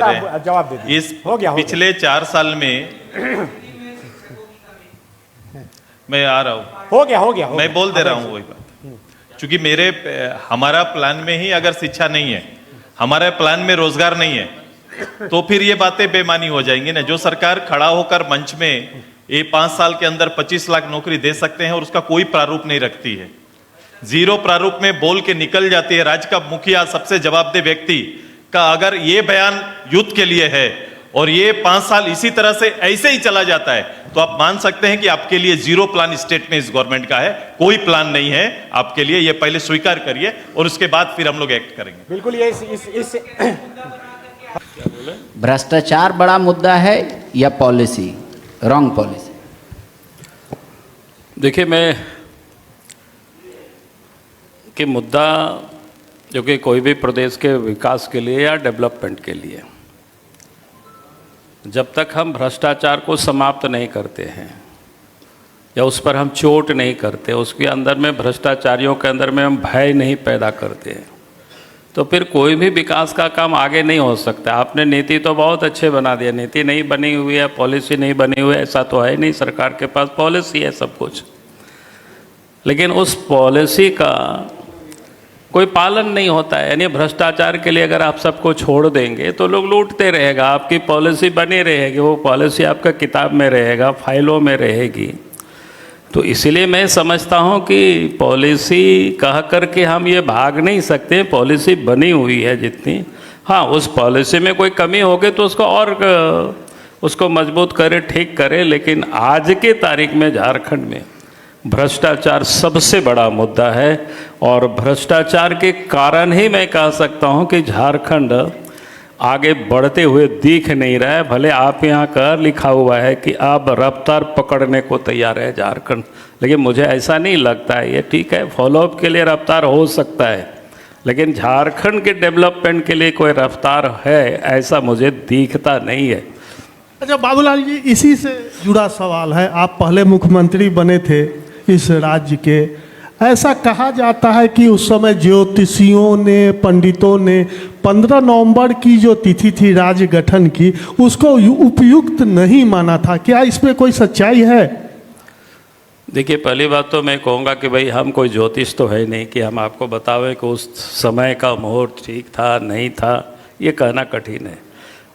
जवाब दे दीजिए। इस हो गया पिछले 4 साल में मैं आ रहा हूँ, हो गया मैं बोल दे रहा हूँ वही बात। क्योंकि हमारा प्लान में ही अगर शिक्षा नहीं है, हमारे प्लान में रोजगार नहीं है, तो फिर ये बातें बेमानी हो जाएंगी ना। जो सरकार खड़ा होकर मंच में ये 5 साल के अंदर 25 लाख नौकरी दे सकते हैं और उसका कोई प्रारूप नहीं रखती है, जीरो प्रारूप में बोल के निकल जाती है। राज्य का मुखिया, सबसे जवाबदेह व्यक्ति का अगर ये बयान युद्ध के लिए है और ये 5 साल इसी तरह से ऐसे ही चला जाता है, तो आप मान सकते हैं कि आपके लिए जीरो प्लान स्टेट में इस गवर्नमेंट का है, कोई प्लान नहीं है आपके लिए। ये पहले स्वीकार करिए और उसके बाद फिर हम लोग एक्ट करेंगे। बिल्कुल। ये इस भ्रष्टाचार बड़ा मुद्दा है या पॉलिसी, रॉन्ग पॉलिसी? देखिए, मैं कि मुद्दा जो कि कोई भी प्रदेश के विकास के लिए या डेवलपमेंट के लिए, जब तक हम भ्रष्टाचार को समाप्त नहीं करते हैं या उस पर हम चोट नहीं करते, उसके अंदर में भ्रष्टाचारियों के अंदर में हम भय नहीं पैदा करते हैं, तो फिर कोई भी विकास का काम आगे नहीं हो सकता। आपने नीति तो बहुत अच्छे बना दिया, नीति नहीं बनी हुई है, पॉलिसी नहीं बनी हुई है, ऐसा तो है नहीं। सरकार के पास पॉलिसी है सब कुछ, लेकिन उस पॉलिसी का कोई पालन नहीं होता है। यानी भ्रष्टाचार के लिए अगर आप सबको छोड़ देंगे तो लोग लूटते रहेगा, आपकी पॉलिसी बनी रहेगी, वो पॉलिसी आपका किताब में रहेगा, फाइलों में रहेगी। तो इसीलिए मैं समझता हूँ कि पॉलिसी कह करके हम ये भाग नहीं सकते। पॉलिसी बनी हुई है जितनी, हाँ, उस पॉलिसी में कोई कमी होगी तो उसको मजबूत करे, ठीक करे। लेकिन आज के तारीख में झारखंड में भ्रष्टाचार सबसे बड़ा मुद्दा है, और भ्रष्टाचार के कारण ही मैं कह सकता हूं कि झारखंड आगे बढ़ते हुए दिख नहीं रहा है। भले आप यहाँ का लिखा हुआ है कि अब रफ्तार पकड़ने को तैयार है झारखंड, लेकिन मुझे ऐसा नहीं लगता है। ये ठीक है, फॉलोअप के लिए रफ्तार हो सकता है, लेकिन झारखंड के डेवलपमेंट के लिए कोई रफ्तार है ऐसा मुझे दिखता नहीं है। अच्छा बाबूलाल जी, इसी से जुड़ा सवाल है। आप पहले मुख्यमंत्री बने थे इस राज्य के। ऐसा कहा जाता है कि उस समय ज्योतिषियों ने, पंडितों ने 15 नवंबर की जो तिथि थी राज्य गठन की, उसको उपयुक्त नहीं माना था। क्या इसमें कोई सच्चाई है? देखिए, पहली बात तो मैं कहूँगा कि भाई हम कोई ज्योतिष तो है नहीं कि हम आपको बतावें कि उस समय का मुहूर्त ठीक था नहीं था, ये कहना कठिन है।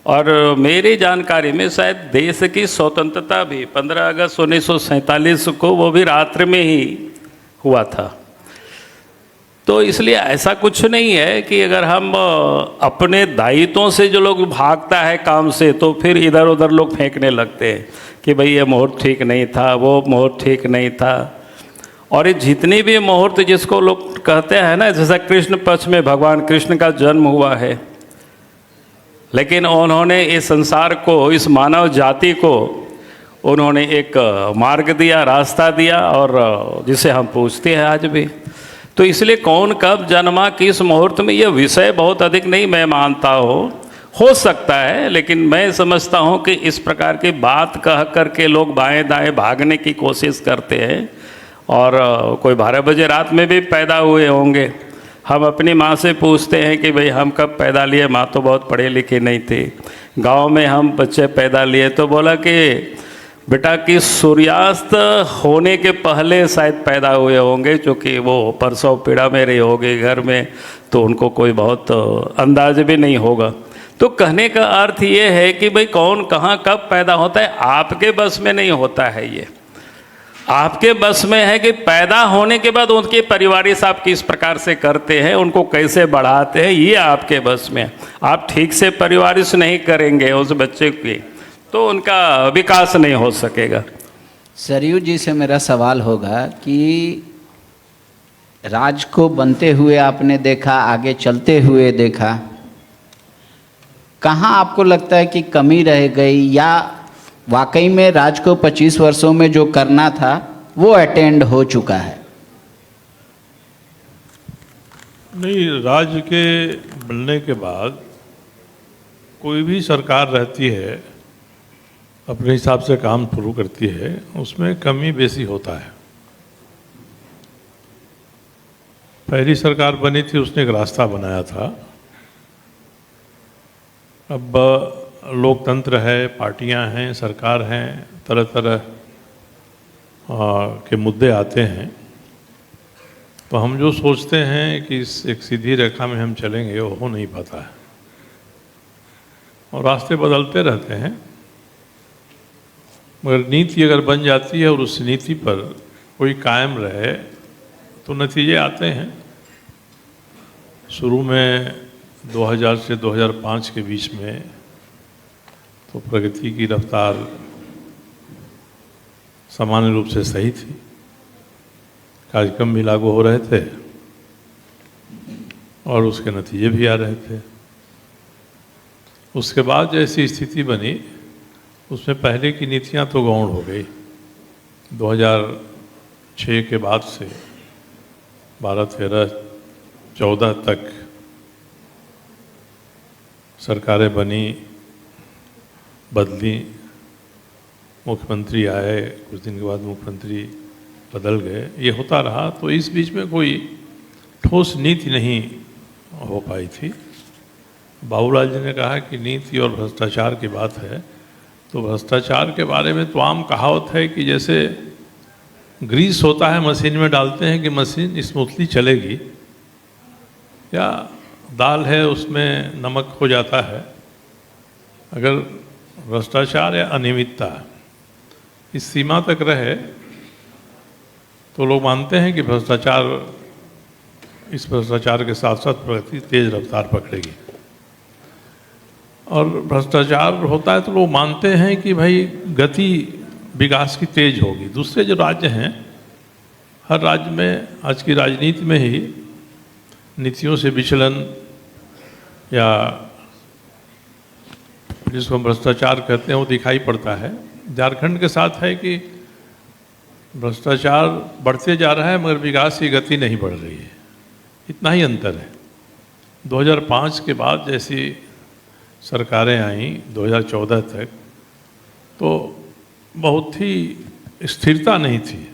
और मेरी जानकारी में शायद देश की स्वतंत्रता भी 15 अगस्त 1947 को वो भी रात्रि में ही हुआ था। तो इसलिए ऐसा कुछ नहीं है कि अगर हम अपने दायित्वों से जो लोग भागता है काम से, तो फिर इधर उधर लोग फेंकने लगते हैं कि भाई ये मुहूर्त ठीक नहीं था, वो मुहूर्त ठीक नहीं था। और ये जितनी भी मुहूर्त जिसको लोग कहते हैं ना, जैसा कृष्ण पक्ष में भगवान कृष्ण का जन्म हुआ है, लेकिन उन्होंने इस संसार को, इस मानव जाति को उन्होंने एक मार्ग दिया, रास्ता दिया, और जिसे हम पूछते हैं आज भी। तो इसलिए कौन कब जन्मा, किस मुहूर्त में, यह विषय बहुत अधिक नहीं मैं मानता हो सकता है। लेकिन मैं समझता हूँ कि इस प्रकार की बात कह करके लोग बाएं दाएं भागने की कोशिश करते हैं। और कोई 12 बजे रात में भी पैदा हुए होंगे। हम अपनी माँ से पूछते हैं कि भाई हम कब पैदा लिए, माँ तो बहुत पढ़े लिखे नहीं थी। गांव में हम बच्चे पैदा लिए तो बोला कि बेटा कि सूर्यास्त होने के पहले शायद पैदा हुए होंगे, क्योंकि वो प्रसव पीड़ा में रही होगी घर में, तो उनको कोई बहुत अंदाज भी नहीं होगा। तो कहने का अर्थ ये है कि भाई कौन कहाँ कब पैदा होता है आपके बस में नहीं होता है। ये आपके बस में है कि पैदा होने के बाद उनके परिवारिक आप किस प्रकार से करते हैं, उनको कैसे बढ़ाते हैं, ये आपके बस में है। आप ठीक से परिवारिश नहीं करेंगे उस बच्चे की, तो उनका विकास नहीं हो सकेगा। सरयू जी से मेरा सवाल होगा कि राज को बनते हुए आपने देखा, आगे चलते हुए देखा, कहाँ आपको लगता है कि कमी रह गई, या वाकई में राज को 25 वर्षों में जो करना था वो अटेंड हो चुका है? नहीं, राज्य के बनने के बाद कोई भी सरकार रहती है, अपने हिसाब से काम शुरू करती है, उसमें कमी बेसी होता है। पहली सरकार बनी थी, उसने एक रास्ता बनाया था, अब लोकतंत्र है, पार्टियां हैं, सरकार हैं, तरह तरह के मुद्दे आते हैं, तो हम जो सोचते हैं कि इस एक सीधी रेखा में हम चलेंगे वो हो नहीं पाता है और रास्ते बदलते रहते हैं। मगर नीति अगर बन जाती है और उस नीति पर कोई कायम रहे तो नतीजे आते हैं। शुरू में 2000 से 2005 के बीच में तो प्रगति की रफ्तार सामान्य रूप से सही थी, कार्यक्रम भी लागू हो रहे थे और उसके नतीजे भी आ रहे थे। उसके बाद जैसी स्थिति बनी उसमें पहले की नीतियां तो गौण हो गई। 2006 के बाद से 12, 13, 14 तक सरकारें बनी, बदली, मुख्यमंत्री आए, कुछ दिन के बाद मुख्यमंत्री बदल गए, ये होता रहा। तो इस बीच में कोई ठोस नीति नहीं हो पाई थी। बाबूलाल जी ने कहा कि नीति और भ्रष्टाचार की बात है, तो भ्रष्टाचार के बारे में तो आम कहावत है कि जैसे ग्रीस होता है मशीन में डालते हैं कि मशीन स्मूथली चलेगी, या दाल है उसमें नमक हो जाता है। अगर भ्रष्टाचार या अनियमितता इस सीमा तक रहे तो लोग मानते हैं कि इस भ्रष्टाचार के साथ साथ प्रगति तेज रफ्तार पकड़ेगी। और भ्रष्टाचार होता है तो लोग मानते हैं कि भाई गति विकास की तेज होगी। दूसरे जो राज्य हैं, हर राज्य में आज की राजनीति में ही नीतियों से विचलन या जिसको हम भ्रष्टाचार कहते हैं वो दिखाई पड़ता है। झारखंड के साथ है कि भ्रष्टाचार बढ़ते जा रहा है मगर विकास की गति नहीं बढ़ रही है, इतना ही अंतर है। 2005 के बाद जैसी सरकारें आईं 2014 तक तो बहुत ही स्थिरता नहीं थी।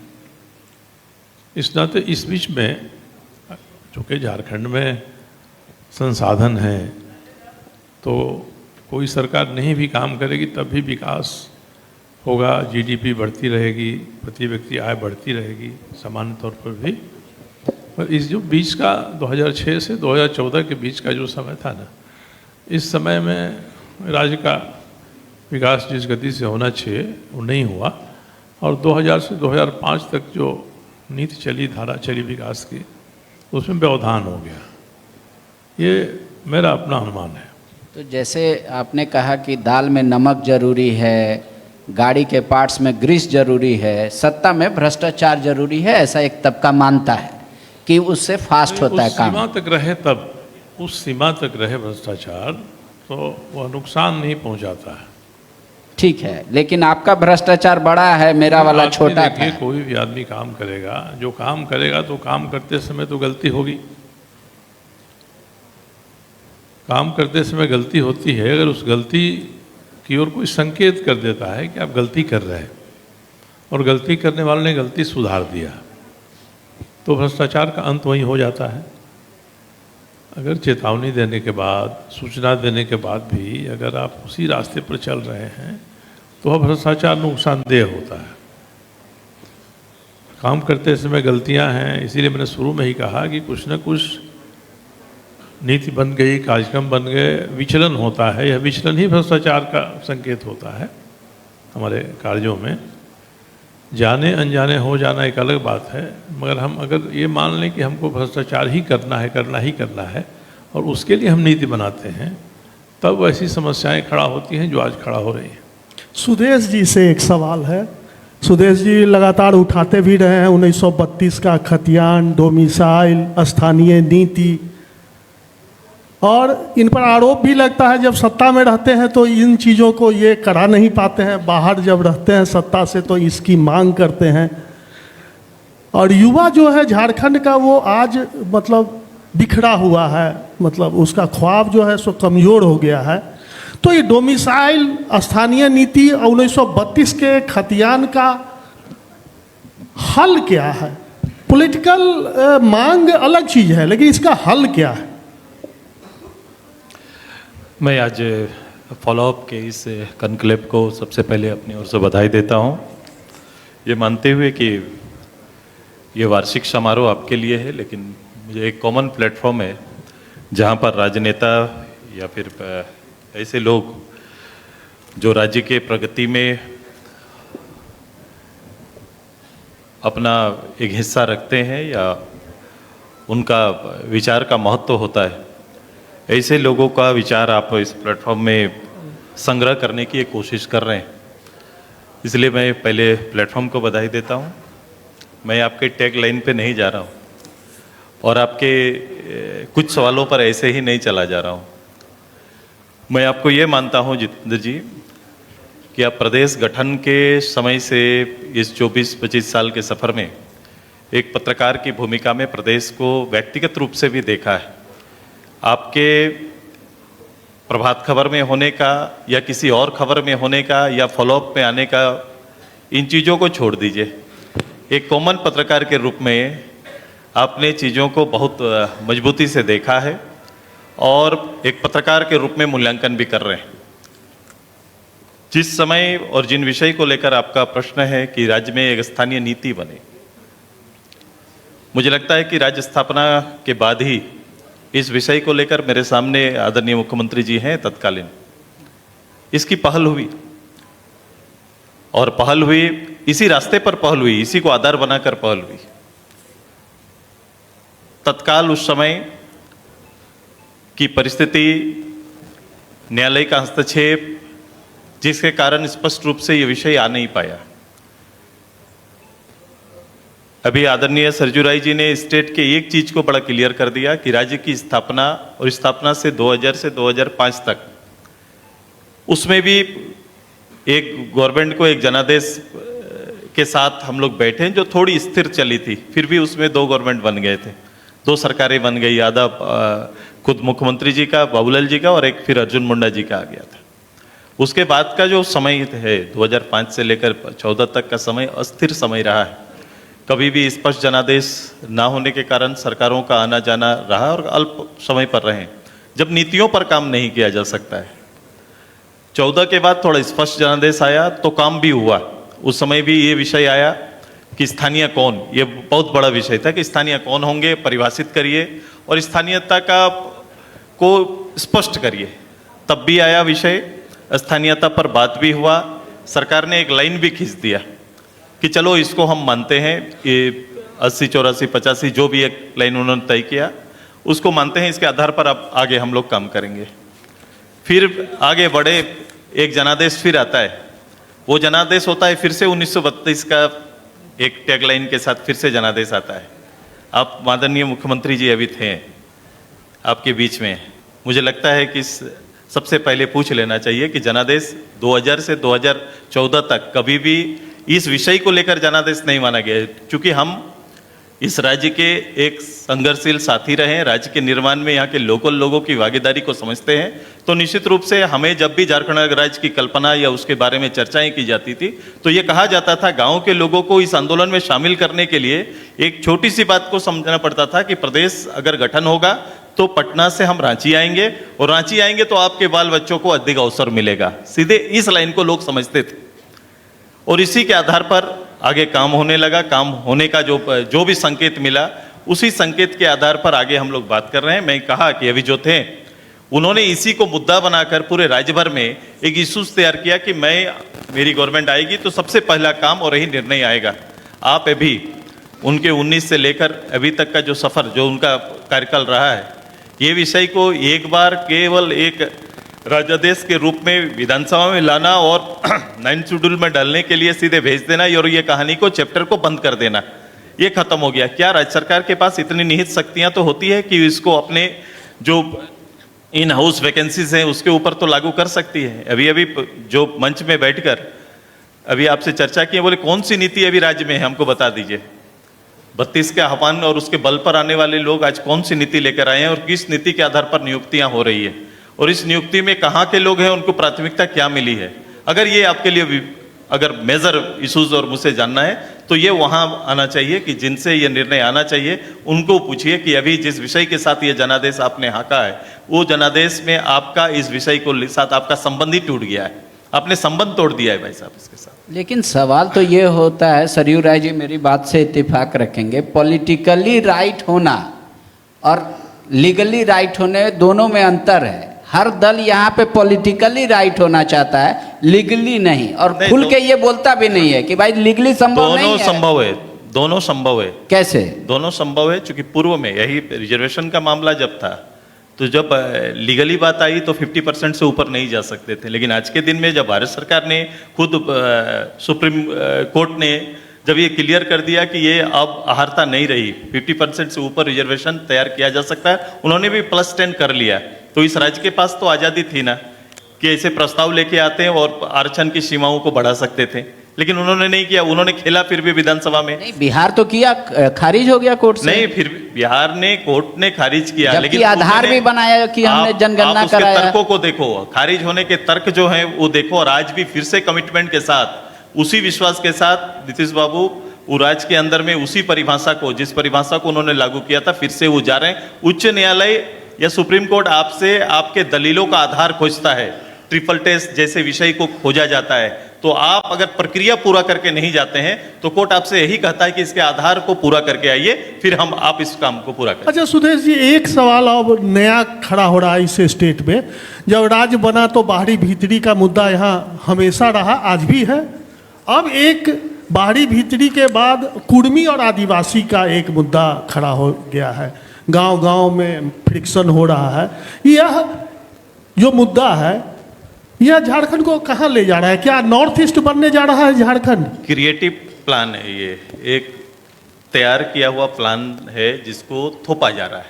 इस नाते इस बीच में चूँकि झारखंड में संसाधन है तो कोई सरकार नहीं भी काम करेगी तब भी विकास होगा, जीडीपी बढ़ती रहेगी, प्रति व्यक्ति आय बढ़ती रहेगी सामान्य तौर पर भी। पर इस जो बीच का 2006 से 2014 के बीच का जो समय था ना, इस समय में राज्य का विकास जिस गति से होना चाहिए वो नहीं हुआ। और 2000 से 2005 तक जो नीति चली, धारा चली विकास की, उसमें व्यवधान हो गया। ये मेरा अपना अनुमान है। तो जैसे आपने कहा कि दाल में नमक जरूरी है, गाड़ी के पार्ट्स में ग्रीस जरूरी है, सत्ता में भ्रष्टाचार जरूरी है, ऐसा एक तबका मानता है कि उससे फास्ट होता है काम। सीमा तक रहे, तब उस सीमा तक रहे भ्रष्टाचार तो वह नुकसान नहीं पहुंचाता है। ठीक है, लेकिन आपका भ्रष्टाचार बड़ा है, मेरा वाला छोटा था। कोई भी आदमी काम करेगा, जो काम करेगा तो काम करते समय तो गलती होगी, काम करते समय गलती होती है। अगर उस गलती की ओर कोई संकेत कर देता है कि आप गलती कर रहे हैं और गलती करने वाले ने गलती सुधार दिया तो भ्रष्टाचार का अंत वहीं हो जाता है। अगर चेतावनी देने के बाद, सूचना देने के बाद भी अगर आप उसी रास्ते पर चल रहे हैं तो वह भ्रष्टाचार नुकसानदेह होता है। काम करते समय गलतियां हैं, इसीलिए मैंने शुरू में ही कहा कि कुछ न कुछ नीति बन गई, कार्यक्रम बन गए, विचलन होता है। यह विचलन ही भ्रष्टाचार का संकेत होता है। हमारे कार्यों में जाने अनजाने हो जाना एक अलग बात है, मगर हम अगर ये मान लें कि हमको भ्रष्टाचार ही करना है और उसके लिए हम नीति बनाते हैं, तब ऐसी समस्याएं खड़ा होती हैं जो आज खड़ा हो रही हैं। सुदेश जी से एक सवाल है। सुदेश जी लगातार उठाते भी रहे हैं 1932 का खतियान, डोमिसाइल, स्थानीय नीति, और इन पर आरोप भी लगता है जब सत्ता में रहते हैं तो इन चीज़ों को ये करा नहीं पाते हैं, बाहर जब रहते हैं सत्ता से तो इसकी मांग करते हैं। और युवा जो है झारखंड का वो आज मतलब बिखरा हुआ है, मतलब उसका ख्वाब जो है सो कमज़ोर हो गया है। तो ये डोमिसाइल, स्थानीय नीति और 1932 के खतियान का हल क्या है? पॉलिटिकल मांग अलग चीज़ है, लेकिन इसका हल क्या है? मैं आज फॉलोअप के इस कॉन्क्लेव को सबसे पहले अपनी ओर से बधाई देता हूं, ये मानते हुए कि ये वार्षिक समारोह आपके लिए है, लेकिन मुझे एक कॉमन प्लेटफॉर्म है जहां पर राजनेता या फिर ऐसे लोग जो राज्य के प्रगति में अपना एक हिस्सा रखते हैं या उनका विचार का महत्व होता है, ऐसे लोगों का विचार आप इस प्लेटफॉर्म में संग्रह करने की एक कोशिश कर रहे हैं। इसलिए मैं पहले प्लेटफॉर्म को बधाई देता हूं। मैं आपके टैग लाइन पे नहीं जा रहा हूं और आपके कुछ सवालों पर ऐसे ही नहीं चला जा रहा हूं। मैं आपको ये मानता हूं जितेंद्र जी कि आप प्रदेश गठन के समय से इस 24-25 साल के सफ़र में एक पत्रकार की भूमिका में प्रदेश को व्यक्तिगत रूप से भी देखा है। आपके प्रभात खबर में होने का या किसी और खबर में होने का या फॉलोअप में आने का, इन चीज़ों को छोड़ दीजिए। एक कॉमन पत्रकार के रूप में आपने चीज़ों को बहुत मजबूती से देखा है और एक पत्रकार के रूप में मूल्यांकन भी कर रहे हैं। जिस समय और जिन विषय को लेकर आपका प्रश्न है कि राज्य में एक स्थानीय नीति बने, मुझे लगता है कि राज्य स्थापना के बाद ही इस विषय को लेकर मेरे सामने आदरणीय मुख्यमंत्री जी हैं तत्कालीन, इसकी पहल हुई और पहल हुई इसी रास्ते पर पहल हुई, इसी को आधार बनाकर पहल हुई। तत्काल उस समय की परिस्थिति, न्यायालय का हस्तक्षेप, जिसके कारण स्पष्ट रूप से ये विषय आ नहीं पाया। अभी आदरणीय सरजू राय जी ने स्टेट के एक चीज को बड़ा क्लियर कर दिया कि राज्य की स्थापना और स्थापना से 2000 से 2005 तक, उसमें भी एक गवर्नमेंट को एक जनादेश के साथ हम लोग बैठे जो थोड़ी स्थिर चली थी, फिर भी उसमें 2 गवर्नमेंट बन गए थे, 2 सरकारें बन गई। आधा खुद मुख्यमंत्री जी का, बाबूलाल जी का, और एक फिर अर्जुन मुंडा जी का आ गया था। उसके बाद का जो समय है 2005 से लेकर 14 तक का समय अस्थिर समय रहा है। कभी भी स्पष्ट जनादेश ना होने के कारण सरकारों का आना जाना रहा और अल्प समय पर रहे, जब नीतियों पर काम नहीं किया जा सकता है। 14 के बाद थोड़ा स्पष्ट जनादेश आया तो काम भी हुआ। उस समय भी ये विषय आया कि स्थानीय कौन, ये बहुत बड़ा विषय था कि स्थानीय कौन होंगे, परिभाषित करिए और स्थानीयता का को स्पष्ट करिए। तब भी आया विषय, स्थानीयता पर बात भी हुआ। सरकार ने एक लाइन भी खींच दिया कि चलो इसको हम मानते हैं, ये 80, 84, 85 जो भी एक लाइन उन्होंने तय किया उसको मानते हैं, इसके आधार पर अब आगे हम लोग काम करेंगे। फिर आगे बढ़े, एक जनादेश फिर आता है। वो जनादेश होता है फिर से 1932 का एक टैगलाइन के साथ फिर से जनादेश आता है। आप माननीय मुख्यमंत्री जी अभी थे आपके बीच में, मुझे लगता है कि सबसे पहले पूछ लेना चाहिए कि जनादेश 2000 से 2014 तक कभी भी इस विषय को लेकर जनादेश नहीं माना गया। क्योंकि हम इस राज्य के एक संघर्षशील साथी रहे हैं, राज्य के निर्माण में यहाँ के लोकल लोगों की भागीदारी को समझते हैं, तो निश्चित रूप से हमें जब भी झारखंड राज्य की कल्पना या उसके बारे में चर्चाएं की जाती थी तो ये कहा जाता था गांव के लोगों को इस आंदोलन में शामिल करने के लिए एक छोटी सी बात को समझना पड़ता था कि प्रदेश अगर गठन होगा तो पटना से हम रांची आएंगे और रांची आएंगे तो आपके बाल बच्चों को अधिक अवसर मिलेगा। सीधे इस लाइन को लोग समझते थे और इसी के आधार पर आगे काम होने लगा। काम होने का जो भी संकेत मिला, उसी संकेत के आधार पर आगे हम लोग बात कर रहे हैं। मैं कहा कि अभी जो थे उन्होंने इसी को मुद्दा बनाकर पूरे राज्य भर में एक इशूज तैयार किया कि मेरी गवर्नमेंट आएगी तो सबसे पहला काम और यही निर्णय आएगा। आप अभी उनके 19 से लेकर अभी तक का जो सफर, जो उनका कार्यकाल रहा है, ये विषय को एक बार केवल एक राज्यादेश के रूप में विधानसभा में लाना और 9 शेड्यूल में डालने के लिए सीधे भेज देना और ये कहानी को, चैप्टर को बंद कर देना, ये खत्म हो गया। क्या राज्य सरकार के पास इतनी निहित शक्तियां तो होती है कि इसको अपने जो इन हाउस वैकेंसीज हैं उसके ऊपर तो लागू कर सकती है। अभी जो मंच में बैठकर अभी आपसे चर्चा की, बोले कौन सी नीति अभी राज्य में है, हमको बता दीजिए। 32 के आह्वान और उसके बल पर आने वाले लोग आज कौन सी नीति लेकर आए हैं और किस नीति के आधार पर नियुक्तियां हो रही है और इस नियुक्ति में कहाँ के लोग हैं, उनको प्राथमिकता क्या मिली है। अगर ये आपके लिए अगर मेजर इश्यूज और मुझसे जानना है तो ये वहां आना चाहिए कि जिनसे ये निर्णय आना चाहिए उनको पूछिए कि अभी जिस विषय के साथ ये जनादेश आपने हाका है, वो जनादेश में आपका इस विषय को साथ आपका संबंध ही टूट गया है, आपने संबंध तोड़ दिया है भाई साहब इसके साथ। लेकिन सवाल तो ये होता है, सरयू राय जी मेरी बात से इत्तेफाक रखेंगे, पॉलिटिकली राइट होना और लीगली राइट होने दोनों में अंतर है। हर दल यहाँ पे पॉलिटिकली राइट होना चाहता है, लीगली नहीं, और नहीं, खुल के ये बोलता भी नहीं है कि भाई लीगली संभव नहीं दोनों है। संभव है, दोनों संभव है। कैसे? दोनों संभव है, क्योंकि पूर्व में यही रिजर्वेशन का मामला जब था तो जब लीगली बात आई तो 50% से ऊपर नहीं जा सकते थे, लेकिन आज के दिन में जब भारत सरकार ने खुद सुप्रीम कोर्ट ने जब ये क्लियर कर दिया कि ये अब अहर्ता नहीं रही, 50% से ऊपर रिजर्वेशन तैयार किया जा सकता है, उन्होंने भी +10 कर लिया। तो इस राज्य के पास तो आज़ादी थी ना कि ऐसे प्रस्ताव लेके आते हैं और आरक्षण की सीमाओं को बढ़ा सकते थे, लेकिन उन्होंने नहीं किया, उन्होंने खेला फिर भी विधानसभा में। नहीं, बिहार तो किया, खारिज हो गया कोर्ट से। नहीं, फिर बिहार ने कोर्ट ने खारिज किया, लेकिन आधार भी बनाया कि हमने जनगणना उसके कराया। तर्कों को देखो, खारिज होने के तर्क जो हैं वो देखो, और आज भी फिर से कमिटमेंट के साथ, उसी विश्वास के साथ नीतीश बाबू वो राज्य के अंदर में उसी परिभाषा को, जिस परिभाषा को उन्होंने लागू किया था, फिर से वो जा रहे हैं। उच्च न्यायालय या सुप्रीम कोर्ट आपसे आपके दलीलों का आधार खोजता है, ट्रिपल टेस्ट जैसे विषय को खोजा जाता है, तो आप अगर प्रक्रिया पूरा करके नहीं जाते हैं तो कोर्ट आपसे यही कहता है कि इसके आधार को पूरा करके आइए, फिर हम आप इस काम को पूरा करें। अच्छा सुदेश जी, एक सवाल अब नया खड़ा हो रहा है इस स्टेट में। जब राज्य बना तो बाहरी भीतरी का मुद्दा यहाँ हमेशा रहा, आज भी है। अब एक बाहरी भीतरी के बाद कुर्मी और आदिवासी का एक मुद्दा खड़ा हो गया है, गांव-गांव में फ्रिक्शन हो रहा है। यह जो मुद्दा है यह झारखंड को कहाँ ले जा रहा है? क्या नॉर्थ ईस्ट बनने जा रहा है झारखंड? क्रिएटिव प्लान है ये, एक तैयार किया हुआ प्लान है जिसको थोपा जा रहा है।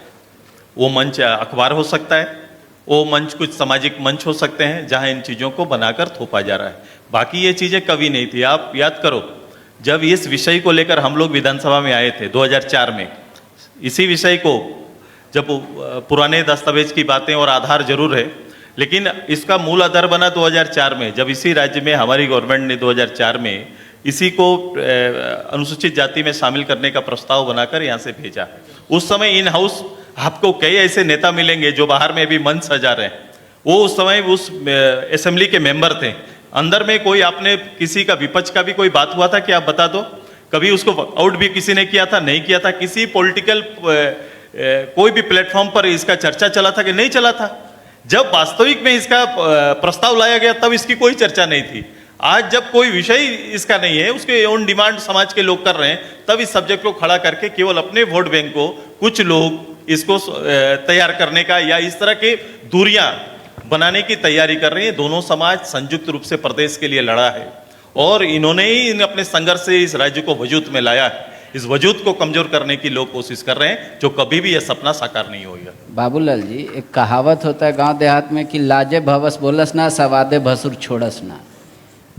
वो मंच अखबार हो सकता है, वो मंच कुछ सामाजिक मंच हो सकते हैं जहां इन चीज़ों को बनाकर थोपा जा रहा है। बाकी ये चीज़ें कभी नहीं थी। आप याद करो, जब इस विषय को लेकर हम लोग विधानसभा में आए थे 2004 में, इसी विषय को, जब पुराने दस्तावेज की बातें और आधार जरूर है, लेकिन इसका मूल आधार बना 2004 में, जब इसी राज्य में हमारी गवर्नमेंट ने 2004 में इसी को अनुसूचित जाति में शामिल करने का प्रस्ताव बनाकर यहाँ से भेजा। उस समय इन हाउस आपको कई ऐसे नेता मिलेंगे जो बाहर में भी मंच सजा रहे हैं, वो उस समय उस असेंबली के मेंबर थे। अंदर में कोई, आपने किसी का विपक्ष का भी कोई बात हुआ था कि आप बता दो, कभी उसको आउट भी किसी ने किया था? नहीं किया था। किसी पॉलिटिकल कोई भी प्लेटफॉर्म पर इसका चर्चा चला था कि नहीं चला था? जब वास्तविक में इसका प्रस्ताव लाया गया तब इसकी कोई चर्चा नहीं थी। आज जब कोई विषय इसका नहीं है, उसके ओन डिमांड समाज के लोग कर रहे हैं, तब इस सब्जेक्ट को खड़ा करके केवल अपने वोट बैंक को कुछ लोग इसको तैयार करने का या इस तरह के दूरियां बनाने की तैयारी कर रहे हैं। दोनों समाज संयुक्त रूप से प्रदेश के लिए लड़ा है और इन्होंने ही अपने संघर्ष से इस राज्य को वजूद में लाया है। इस वजूद को कमजोर करने की लोग कोशिश कर रहे हैं, जो कभी भी यह सपना साकार नहीं होगा। बाबूलाल जी, एक कहावत होता है गांव देहात में कि लाजे भवस बोलस ना, सवादे भसुर छोड़स ना।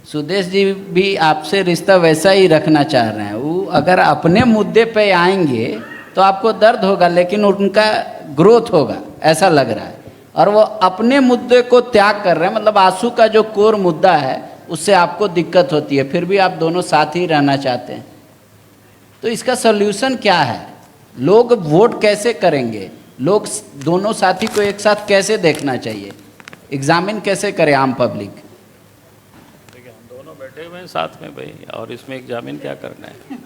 सुदेश जी भी आपसे रिश्ता वैसा ही रखना चाह रहे हैं। वो अगर अपने मुद्दे पे आएंगे तो आपको दर्द होगा, लेकिन उनका ग्रोथ होगा ऐसा लग रहा है। और वो अपने मुद्दे को त्याग कर रहे हैं, मतलब आंसू का जो कोर मुद्दा है उससे आपको दिक्कत होती है, फिर भी आप दोनों साथ ही रहना चाहते हैं। तो इसका सोल्यूशन क्या है? लोग वोट कैसे करेंगे? लोग दोनों साथी को एक साथ कैसे देखना चाहिए? एग्जामिन कैसे करे आम पब्लिक? देखिए, हम दोनों बैठे हुए हैं साथ में भाई, और इसमें एग्जामिन क्या करना है?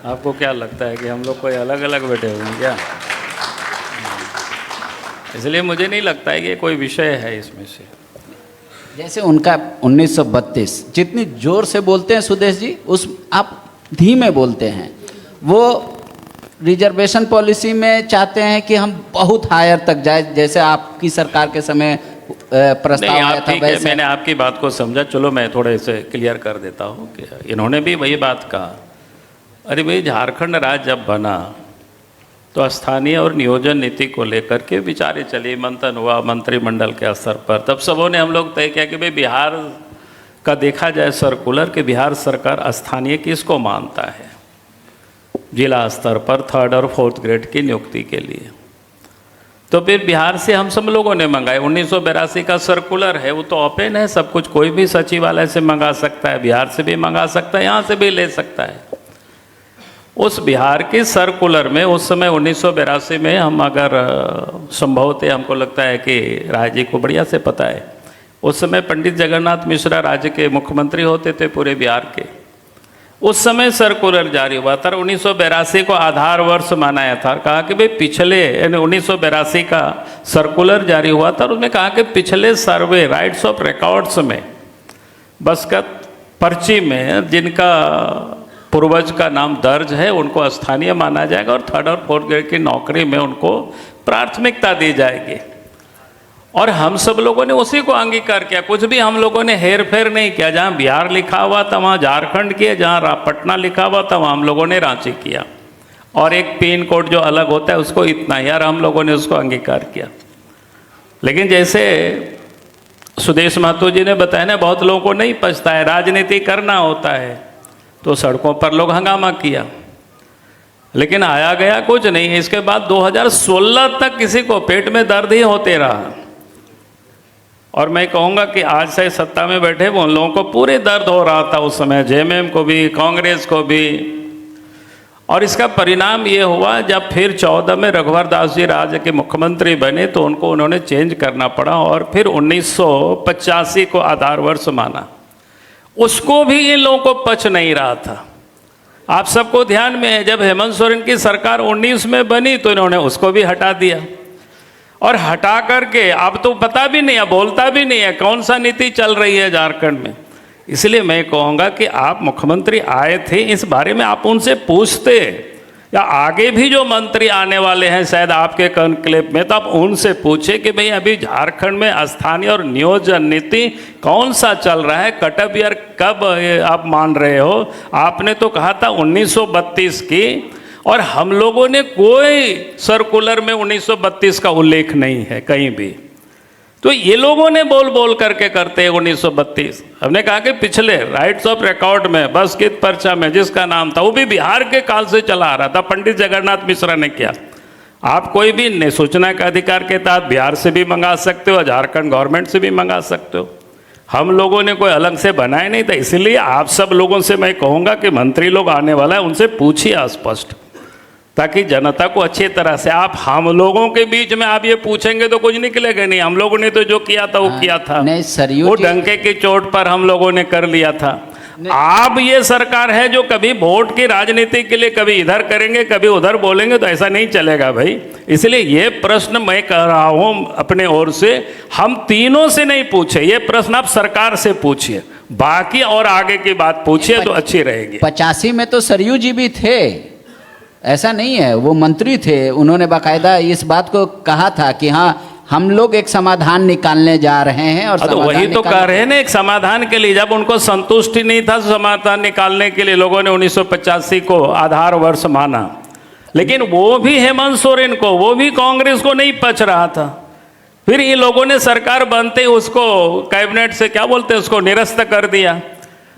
आपको क्या लगता है कि हम लोग कोई अलग अलग बैठे हुए हैं क्या? इसलिए मुझे नहीं लगता है कि कोई विषय है इसमें से। जैसे उनका 1932 जितनी जोर से बोलते हैं सुदेश जी, उस आप धीमे बोलते हैं। वो रिजर्वेशन पॉलिसी में चाहते हैं कि हम बहुत हायर तक जाए, जैसे आपकी सरकार के समय प्रस्ताव आया था वैसे। मैंने आपकी बात को समझा, चलो मैं थोड़े से क्लियर कर देता हूँ कि इन्होंने भी वही बात कहा। अरे भाई, झारखंड राज्य जब बना तो स्थानीय और नियोजन नीति को लेकर के विचारे चली, मंथन हुआ मंत्रिमंडल के स्तर पर। तब सबों ने हम लोग तय किया कि भाई बिहार का देखा जाए सर्कुलर कि बिहार सरकार स्थानीय किसको मानता है जिला स्तर पर 3rd और 4th ग्रेड की नियुक्ति के लिए। तो फिर बिहार से हम सब लोगों ने मंगाए। 1982 का सर्कुलर है, वो तो ओपन है, सब कुछ कोई भी सचिवालय से मंगा सकता है, बिहार से भी मंगा सकता है, यहाँ से भी ले सकता है। उस बिहार की सर्कुलर में उस समय 1982 में हम अगर संभवतः हमको लगता है कि राय जी को बढ़िया से पता है, उस समय पंडित जगन्नाथ मिश्रा राज्य के मुख्यमंत्री होते थे पूरे बिहार के। उस समय सर्कुलर जारी हुआ था, 1982 को आधार वर्ष मनाया था। कहा कि भाई पिछले 1982 का सर्कुलर जारी हुआ था और उसमें कहा कि पिछले सर्वे राइट्स ऑफ रिकॉर्ड्स में बसकत पर्ची में जिनका पूर्वज का नाम दर्ज है उनको स्थानीय माना जाएगा और 3rd और 4th ग्रेड की नौकरी में उनको प्राथमिकता दी जाएगी। और हम सब लोगों ने उसी को अंगीकार किया, कुछ भी हम लोगों ने हेर फेर नहीं किया। जहाँ बिहार लिखा हुआ था वहाँ झारखंड किया, जहाँ पटना लिखा हुआ था वहाँ हम लोगों ने रांची किया, और एक पिन कोड जो अलग होता है उसको इतना यार हम लोगों ने उसको अंगीकार किया। लेकिन जैसे सुदेश महतो जी ने बताया ना, बहुत लोगों को नहीं पछता है, राजनीति करना होता है, तो सड़कों पर लोग हंगामा किया, लेकिन आया गया कुछ नहीं। इसके बाद 2016 तक किसी को पेट में दर्द ही होते रहा। और मैं कहूँगा कि आज से सत्ता में बैठे वो उन लोगों को पूरे दर्द हो रहा था उस समय, जेएमएम को भी, कांग्रेस को भी। और इसका परिणाम ये हुआ जब फिर 14 में रघुवर दास जी राज्य के मुख्यमंत्री बने तो उनको उन्होंने चेंज करना पड़ा और फिर 1985 को आधार वर्ष माना। उसको भी इन लोगों को पच नहीं रहा था। आप सबको ध्यान में है, जब हेमंत सोरेन की सरकार 19 में बनी तो इन्होंने उसको भी हटा दिया, और हटा करके अब तो पता भी नहीं है, बोलता भी नहीं है कौन सा नीति चल रही है झारखंड में। इसलिए मैं कहूँगा कि आप मुख्यमंत्री आए थे, इस बारे में आप उनसे पूछते, या आगे भी जो मंत्री आने वाले हैं शायद आपके कॉन्क्लेव में, तो आप उनसे पूछे कि भाई अभी झारखंड में स्थानीय और नियोजन नीति कौन सा चल रहा है, कट ईयर कब आप मान रहे हो। आपने तो कहा था 1932 की, और हम लोगों ने कोई सर्कुलर में 1932 का उल्लेख नहीं है कहीं भी। तो ये लोगों ने बोल बोल करके करते हैं 1932। हमने कहा कि पिछले राइट्स ऑफ रिकॉर्ड में बस कित पर्चा में जिसका नाम था, वो भी बिहार के काल से चला आ रहा था, पंडित जगन्नाथ मिश्रा ने किया। आप कोई भी सूचना के अधिकार के तहत बिहार से भी मंगा सकते हो, झारखंड गवर्नमेंट से भी मंगा सकते हो। हम लोगों ने कोई अलग से बनाया नहीं था। इसलिए आप सब लोगों से मैं कहूँगा कि मंत्री लोग आने वाला है, उनसे पूछिए स्पष्ट, ताकि जनता को अच्छी तरह से। आप हम लोगों के बीच में आप ये पूछेंगे तो कुछ निकलेगा नहीं। हम लोगों ने तो जो किया था वो किया था, नहीं सरयू वो जी, डंके की चोट पर हम लोगों ने कर लिया था। आप ये सरकार है जो कभी वोट की राजनीति के लिए कभी इधर करेंगे कभी उधर बोलेंगे, तो ऐसा नहीं चलेगा भाई। इसलिए ये प्रश्न मैं कह रहा हूँ अपने ओर से, हम तीनों से नहीं पूछे, ये प्रश्न आप सरकार से पूछिए, बाकी और आगे की बात पूछिए तो अच्छी रहेगी। 85 में तो सरयू जी भी थे, ऐसा नहीं है, वो मंत्री थे। उन्होंने बाकायदा इस बात को कहा था कि हाँ हम लोग एक समाधान निकालने जा रहे हैं, और तो वही तो कह रहे हैं ना, एक समाधान के लिए। जब उनको संतुष्टि नहीं था समाधान निकालने के लिए लोगों ने 1985 को आधार वर्ष माना, लेकिन वो भी हेमंत सोरेन को, वो भी कांग्रेस को नहीं पच रहा था। फिर ये लोगों ने सरकार बनते उसको कैबिनेट से क्या बोलते हैं उसको निरस्त कर दिया।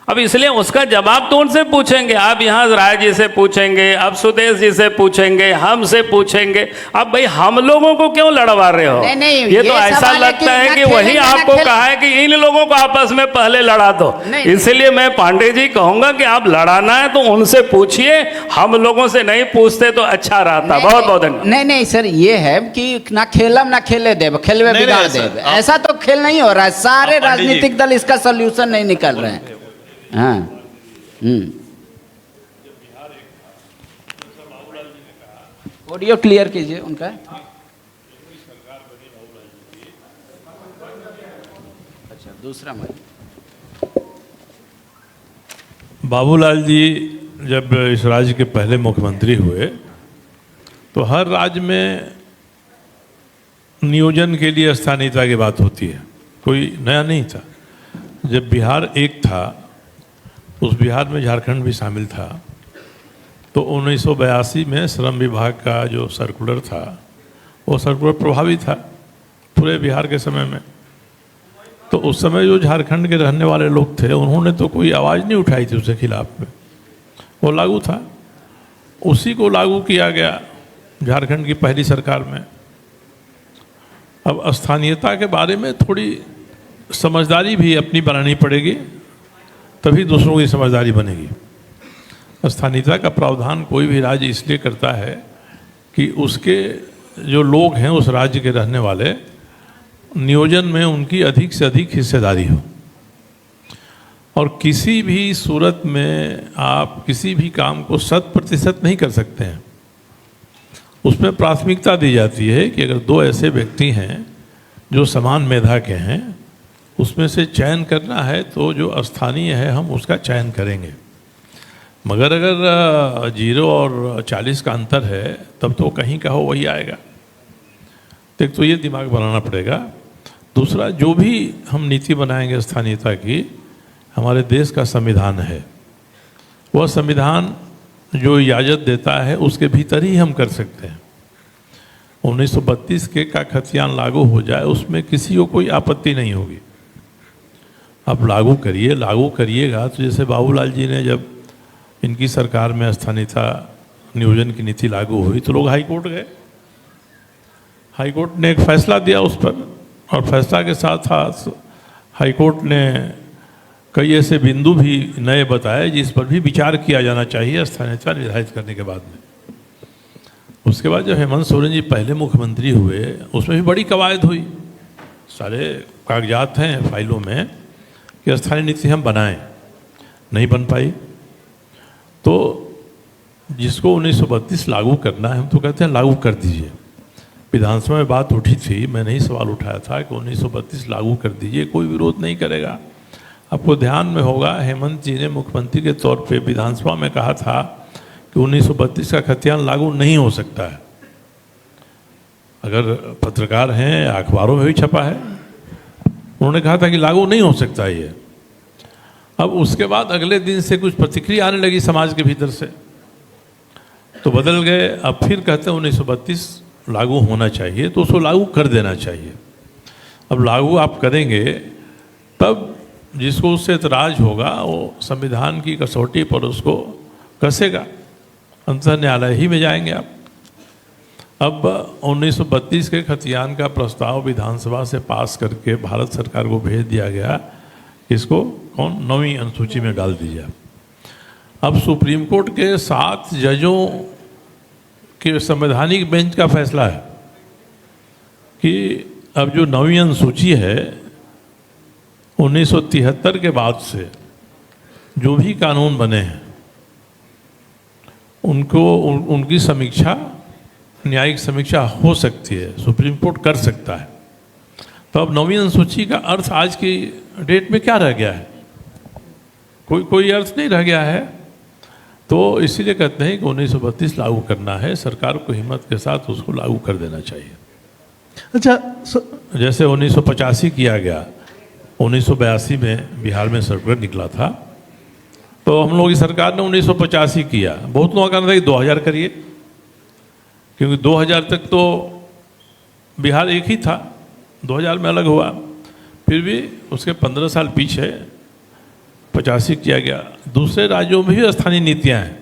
अब इसलिए उसका जवाब तो उनसे पूछेंगे। आप यहाँ राय जी से पूछेंगे, अब सुदेश जी से पूछेंगे, हमसे पूछेंगे। अब भाई हम लोगों को क्यों लड़वा रहे हो? नहीं, ये तो ऐसा लगता है कि वही आपको कहा है कि इन लोगों को आपस में पहले लड़ा दो। इसलिए मैं पांडे जी कहूंगा कि आप लड़ाना है तो उनसे पूछिए, हम लोगों से नहीं पूछते तो अच्छा रहता। बहुत बहुत धन्यवाद। नहीं सर, ये है कि ना खेलम ना खेले देव, खेलवे बिगाड़ देव, ऐसा तो खेल नहीं हो रहा है। सारे राजनीतिक दल इसका सोल्यूशन नहीं निकल रहे हैं। हाँ ऑडियो क्लियर कीजिए उनका। अच्छा दूसरा माइक। बाबूलाल जी जब इस राज्य के पहले मुख्यमंत्री हुए तो हर राज्य में नियोजन के लिए स्थानीयता की बात होती है, कोई नया नहीं था। जब बिहार एक था, उस बिहार में झारखंड भी शामिल था, तो 1982 में श्रम विभाग का जो सर्कुलर था वो सर्कुलर प्रभावी था पूरे बिहार के समय में। तो उस समय जो झारखंड के रहने वाले लोग थे उन्होंने तो कोई आवाज़ नहीं उठाई थी उसके खिलाफ में, वो लागू था। उसी को लागू किया गया झारखंड की पहली सरकार में। अब स्थानीयता के बारे में थोड़ी समझदारी भी अपनी बनानी पड़ेगी, तभी दूसरों की समझदारी बनेगी। स्थानीयता का प्रावधान कोई भी राज्य इसलिए करता है कि उसके जो लोग हैं उस राज्य के रहने वाले, नियोजन में उनकी अधिक से अधिक हिस्सेदारी हो। और किसी भी सूरत में आप किसी भी काम को 100% नहीं कर सकते हैं। उसमें प्राथमिकता दी जाती है कि अगर दो ऐसे व्यक्ति हैं जो समान मेधा के हैं, उसमें से चयन करना है तो जो स्थानीय है हम उसका चयन करेंगे। मगर अगर 0 और 40 का अंतर है तब तो कहीं का हो वही आएगा। तो एक तो ये दिमाग बनाना पड़ेगा। दूसरा, जो भी हम नीति बनाएंगे स्थानीयता की, हमारे देश का संविधान है, वह संविधान जो इजाज़त देता है उसके भीतर ही हम कर सकते हैं। 1932 के का खतियान लागू हो जाए उसमें किसी को कोई आपत्ति नहीं होगी। आप लागू करिए, लागू करिएगा तो जैसे बाबूलाल जी ने जब इनकी सरकार में स्थानीयता नियोजन की नीति लागू हुई तो लोग हाई कोर्ट गए। हाई कोर्ट ने एक फैसला दिया उस पर, और फैसला के साथ साथ हाई कोर्ट ने कई ऐसे बिंदु भी नए बताए जिस पर भी विचार किया जाना चाहिए स्थानीयता निर्धारित करने के बाद में। उसके बाद जब हेमंत सोरेन जी पहले मुख्यमंत्री हुए उसमें भी बड़ी कवायद हुई। सारे कागजात हैं फाइलों में कि स्थानीय नीति हम बनाएं, नहीं बन पाई। तो जिसको 1932 लागू करना है हम तो कहते हैं लागू कर दीजिए। विधानसभा में बात उठी थी, मैंने ही सवाल उठाया था कि 1932 लागू कर दीजिए, कोई विरोध नहीं करेगा। आपको ध्यान में होगा हेमंत जी ने मुख्यमंत्री के तौर पे विधानसभा में कहा था कि 1932 का खतियान लागू नहीं हो सकता है। अगर पत्रकार हैं, अखबारों में भी छपा है, उन्होंने कहा था कि लागू नहीं हो सकता ये। अब उसके बाद अगले दिन से कुछ प्रतिक्रिया आने लगी समाज के भीतर से, तो बदल गए। अब फिर कहते हैं 1932 लागू होना चाहिए, तो उसको लागू कर देना चाहिए। अब लागू आप करेंगे तब जिसको उससे एतराज होगा वो संविधान की कसौटी पर उसको कसेगा, अंतर न्यायालय ही में जाएंगे आप। अब 1932 के खतियान का प्रस्ताव विधानसभा से पास करके भारत सरकार को भेज दिया गया। इसको कौन 9वीं अनुसूची में डाल दीजिए। अब सुप्रीम कोर्ट के 7 जजों के संवैधानिक बेंच का फैसला है कि अब जो 9वीं अनुसूची है 1973 के बाद से जो भी कानून बने हैं उनकी समीक्षा, न्यायिक समीक्षा हो सकती है, सुप्रीम कोर्ट कर सकता है। तो अब 9वीं अनुसूची का अर्थ आज की डेट में क्या रह गया है? कोई अर्थ नहीं रह गया है। तो इसीलिए कहते हैं कि 1932 लागू करना है, सरकार को हिम्मत के साथ उसको लागू कर देना चाहिए। अच्छा, जैसे 1985 किया गया, 1982 में बिहार में सर्कुलर निकला था, तो हम लोग की सरकार ने 1985 किया। बहुत लोगों का कहना था कि 2000 करिए, क्योंकि 2000 तक तो बिहार एक ही था, 2000 में अलग हुआ। फिर भी उसके 15 साल पीछे 85 किया गया। दूसरे राज्यों में भी स्थानीय नीतियाँ हैं,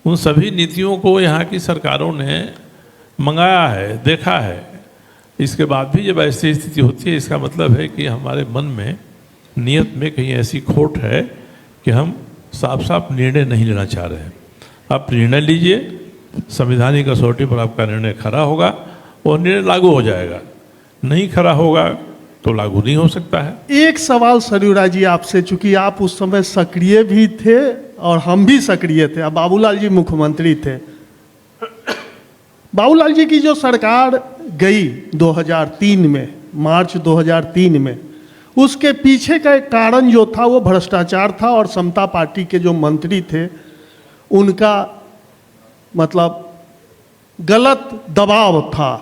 उन सभी नीतियों को यहाँ की सरकारों ने मंगाया है, देखा है। इसके बाद भी जब ऐसी स्थिति होती है, इसका मतलब है कि हमारे मन में, नियत में कहीं ऐसी खोट है कि हम साफ साफ निर्णय नहीं लेना चाह रहे हैं। आप निर्णय लीजिए, संवैधानिक कसौटी पर आपका निर्णय खरा होगा और निर्णय लागू हो जाएगा। नहीं खरा होगा तो लागू नहीं हो सकता है। एक सवाल सरयूरा जी आपसे, चूंकि आप उस समय सक्रिय भी थे और हम भी सक्रिय थे, अब बाबूलाल जी मुख्यमंत्री थे। बाबूलाल जी की जो सरकार गई 2003 में, मार्च 2003 में, उसके पीछे का एक कारण जो था वो भ्रष्टाचार था और समता पार्टी के जो मंत्री थे उनका मतलब गलत दबाव था।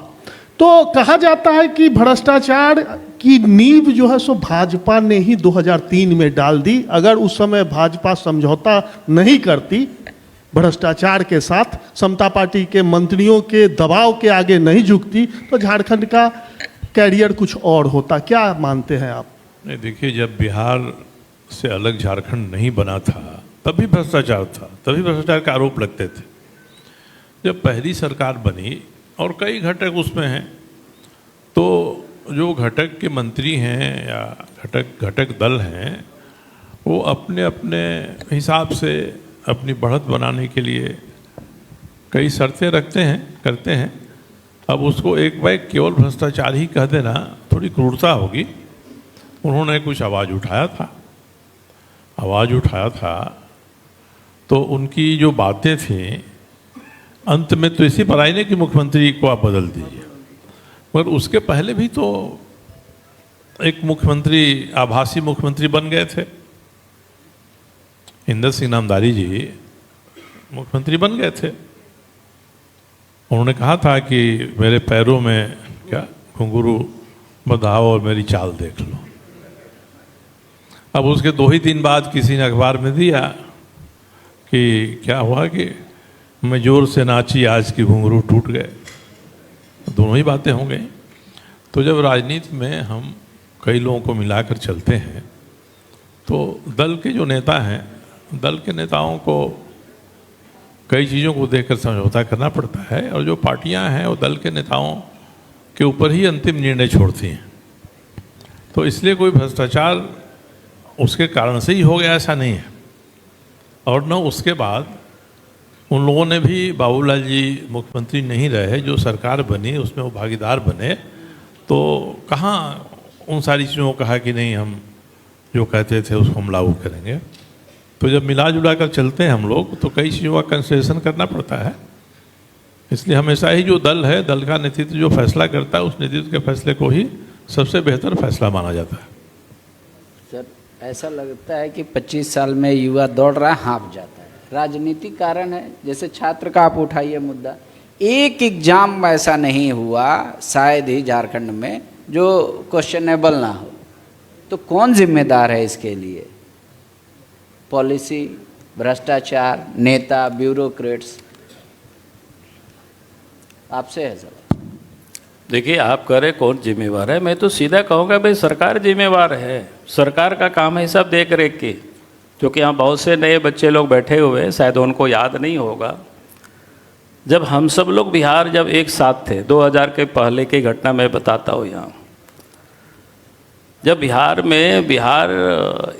तो कहा जाता है कि भ्रष्टाचार की नींव जो है सो भाजपा ने ही 2003 में डाल दी। अगर उस समय भाजपा समझौता नहीं करती भ्रष्टाचार के साथ, समता पार्टी के मंत्रियों के दबाव के आगे नहीं झुकती, तो झारखंड का कैरियर कुछ और होता। क्या मानते हैं आप? नहीं, देखिए, जब बिहार से अलग झारखंड नहीं बना था तब भी भ्रष्टाचार था, तभी भ्रष्टाचार के आरोप लगते थे। जब पहली सरकार बनी और कई घटक उसमें हैं, तो जो घटक के मंत्री हैं या घटक दल हैं वो अपने अपने हिसाब से अपनी बढ़त बनाने के लिए कई शर्तें करते हैं। अब उसको एक बार केवल भ्रष्टाचार ही कह देना थोड़ी क्रूरता होगी। उन्होंने कुछ आवाज़ उठाया था तो उनकी जो बातें थीं अंत में तो इसी पर आई नहीं कि मुख्यमंत्री को आप बदल दीजिए, मगर उसके पहले भी तो एक मुख्यमंत्री, आभासी मुख्यमंत्री बन गए थे। इंदर सिंह नामदारी जी मुख्यमंत्री बन गए थे। उन्होंने कहा था कि मेरे पैरों में क्या घुंघरू बंधाओ और मेरी चाल देख लो। अब उसके 2 ही दिन बाद किसी ने अखबार में दिया कि क्या हुआ कि मैं जोर से नाची आज की घुंघरू टूट गए। दोनों ही बातें हो गई। तो जब राजनीति में हम कई लोगों को मिलाकर चलते हैं तो दल के जो नेता हैं, दल के नेताओं को कई चीज़ों को देखकर समझौता करना पड़ता है, और जो पार्टियां हैं वो दल के नेताओं के ऊपर ही अंतिम निर्णय छोड़ती हैं। तो इसलिए कोई भ्रष्टाचार उसके कारण से ही हो गया ऐसा नहीं है। और न उसके बाद उन लोगों ने भी, बाबूलाल जी मुख्यमंत्री नहीं रहे, जो सरकार बनी उसमें वो भागीदार बने, तो कहाँ उन सारी चीज़ों को कहा कि नहीं हम जो कहते थे उसको हम लागू करेंगे। तो जब मिला जुला कर चलते हैं हम लोग तो कई चीज़ों का कंसिडरेशन करना पड़ता है। इसलिए हमेशा ही जो दल है, दल का नेतृत्व जो फैसला करता है उस नेतृत्व के फैसले को ही सबसे बेहतर फैसला माना जाता है। सर, ऐसा लगता है कि 25 साल में युवा दौड़ रहा है, हाँफ जाता है। राजनीति कारण है। जैसे छात्र का आप उठाइए मुद्दा, एक एग्जाम ऐसा नहीं हुआ शायद ही झारखंड में जो क्वेश्चनेबल ना हो। तो कौन जिम्मेदार है इसके लिए? पॉलिसी, भ्रष्टाचार, नेता, ब्यूरोक्रेट्स? आपसे है सर। देखिए, आप कह रहे कौन जिम्मेवार है, मैं तो सीधा कहूँगा भाई सरकार जिम्मेवार है। सरकार का काम है सब देख रेख की। क्योंकि यहाँ बहुत से नए बच्चे लोग बैठे हुए हैं, शायद उनको याद नहीं होगा, जब हम सब लोग बिहार जब एक साथ थे, 2000 के पहले की घटना मैं बताता हूँ यहाँ। जब बिहार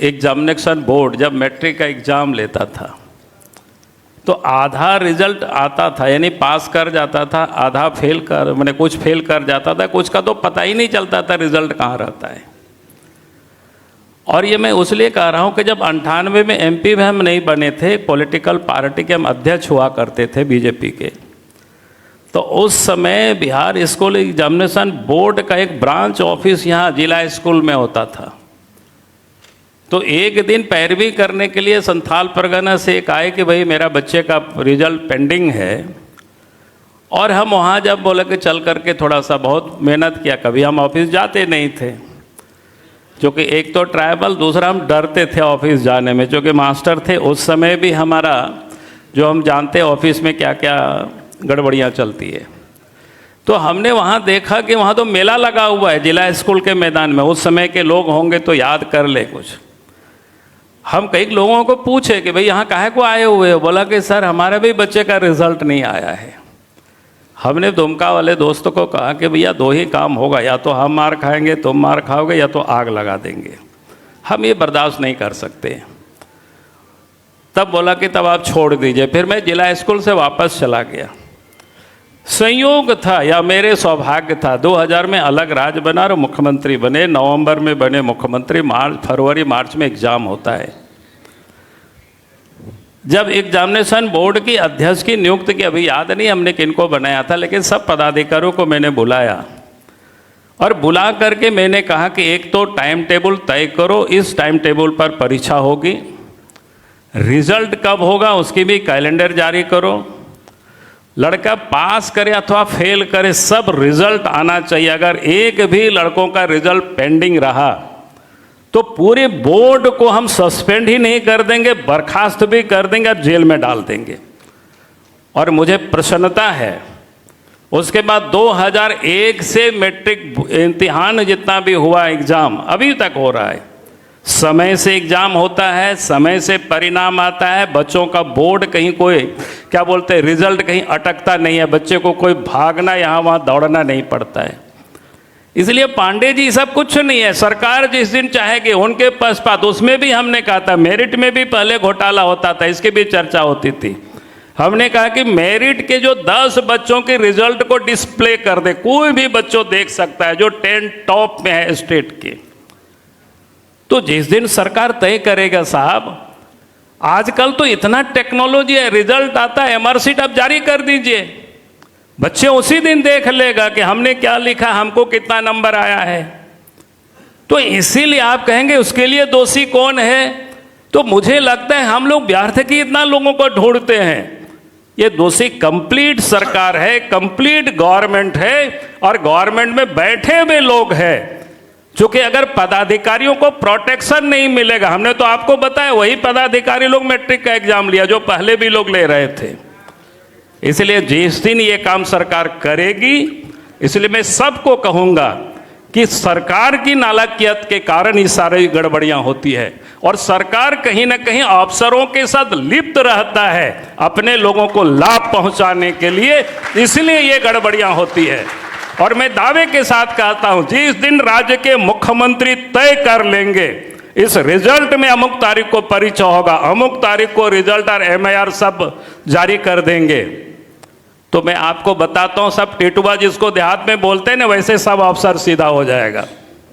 एग्जामिनेशन बोर्ड जब मैट्रिक का एग्ज़ाम लेता था तो आधा रिजल्ट आता था, यानी पास कर जाता था, आधा फेल कर, मैंने कुछ फेल कर जाता था, कुछ का तो पता ही नहीं चलता था रिजल्ट कहाँ रहता है। और ये मैं उसलिए कह रहा हूँ कि जब 98 में MP में हम नहीं बने थे, पॉलिटिकल पार्टी के हम अध्यक्ष हुआ करते थे बीजेपी के, तो उस समय बिहार स्कूल एग्जामिनेशन बोर्ड का एक ब्रांच ऑफिस यहाँ जिला स्कूल में होता था। तो एक दिन पैरवी करने के लिए संथाल परगना से एक आए कि भाई मेरा बच्चे का रिजल्ट पेंडिंग है, और हम वहाँ जब बोले कि चल करके थोड़ा सा बहुत मेहनत किया, कभी हम ऑफिस जाते नहीं थे, क्योंकि एक तो ट्राइबल, दूसरा हम डरते थे ऑफिस जाने में, क्योंकि मास्टर थे उस समय भी हमारा, जो हम जानते ऑफिस में क्या क्या गड़बड़ियाँ चलती है। तो हमने वहाँ देखा कि वहाँ तो मेला लगा हुआ है जिला स्कूल के मैदान में। उस समय के लोग होंगे तो याद कर ले कुछ। हम कई लोगों को पूछे कि भाई यहाँ काहे को आए हुए हो? बोला कि सर हमारे भी बच्चे का रिजल्ट नहीं आया है। हमने दुमका वाले दोस्तों को कहा कि भैया 2 ही काम होगा, या तो हम मार खाएंगे, तुम मार खाओगे, या तो आग लगा देंगे। हम ये बर्दाश्त नहीं कर सकते। तब बोला कि तब आप छोड़ दीजिए। फिर मैं जिला स्कूल से वापस चला गया। संयोग था या मेरे सौभाग्य था, 2000 में अलग राज्य बना और मुख्यमंत्री बने। नवंबर में बने मुख्यमंत्री, फरवरी मार्च में एग्जाम होता है। जब एग्जामिनेशन बोर्ड की अध्यक्ष की नियुक्ति की, अभी याद नहीं हमने किनको बनाया था, लेकिन सब पदाधिकारियों को मैंने बुलाया और बुला करके मैंने कहा कि एक तो टाइम टेबल तय करो, इस टाइम टेबल पर परीक्षा होगी, रिजल्ट कब होगा उसकी भी कैलेंडर जारी करो, लड़का पास करे अथवा फेल करे सब रिजल्ट आना चाहिए। अगर एक भी लड़कों का रिजल्ट पेंडिंग रहा तो पूरे बोर्ड को हम सस्पेंड ही नहीं कर देंगे, बर्खास्त भी कर देंगे और जेल में डाल देंगे। और मुझे प्रसन्नता है उसके बाद 2001 से मैट्रिक इम्तिहान जितना भी हुआ एग्ज़ाम अभी तक हो रहा है, समय से एग्ज़ाम होता है, समय से परिणाम आता है। बच्चों का बोर्ड कहीं कोई क्या बोलते हैं रिजल्ट कहीं अटकता नहीं है, बच्चे को कोई भागना यहाँ वहाँ दौड़ना नहीं पड़ता है। इसलिए पांडे जी सब कुछ नहीं है। सरकार जिस दिन चाहेगी उनके पक्षपात, उसमें भी हमने कहा था मेरिट में भी पहले घोटाला होता था, इसकी भी चर्चा होती थी। हमने कहा कि मेरिट के जो 10 बच्चों के रिजल्ट को डिस्प्ले कर दे, कोई भी बच्चों देख सकता है जो 10 टॉप में है स्टेट के। तो जिस दिन सरकार तय करेगा साहब, आजकल तो इतना टेक्नोलॉजी है, रिजल्ट आता है एमआरसीट आप जारी कर दीजिए, बच्चे उसी दिन देख लेगा कि हमने क्या लिखा, हमको कितना नंबर आया है। तो इसीलिए आप कहेंगे उसके लिए दोषी कौन है, तो मुझे लगता है हम लोग व्यर्थ की इतना लोगों को ढूंढते हैं। ये दोषी कंप्लीट सरकार है, कंप्लीट गवर्नमेंट है, और गवर्नमेंट में बैठे हुए लोग हैं। चूंकि अगर पदाधिकारियों को प्रोटेक्शन नहीं मिलेगा, हमने तो आपको बताया वही पदाधिकारी लोग मैट्रिक का एग्जाम लिया जो पहले भी लोग ले रहे थे। इसलिए जिस दिन ये काम सरकार करेगी, इसलिए मैं सबको कहूंगा कि सरकार की नालायकियत के कारण ही सारी गड़बड़ियां होती है, और सरकार कहीं ना कहीं अफसरों के साथ लिप्त रहता है अपने लोगों को लाभ पहुंचाने के लिए, इसलिए ये गड़बड़ियां होती है। और मैं दावे के साथ कहता हूं, जिस दिन राज्य के मुख्यमंत्री तय कर लेंगे इस रिजल्ट में अमुक तारीख को परिचय होगा, अमुक तारीख को रिजल्ट और एमआईआर सब जारी कर देंगे, तो मैं आपको बताता हूं सब टिटुआ जिसको देहात में बोलते हैं ना, वैसे सब अफसर सीधा हो जाएगा।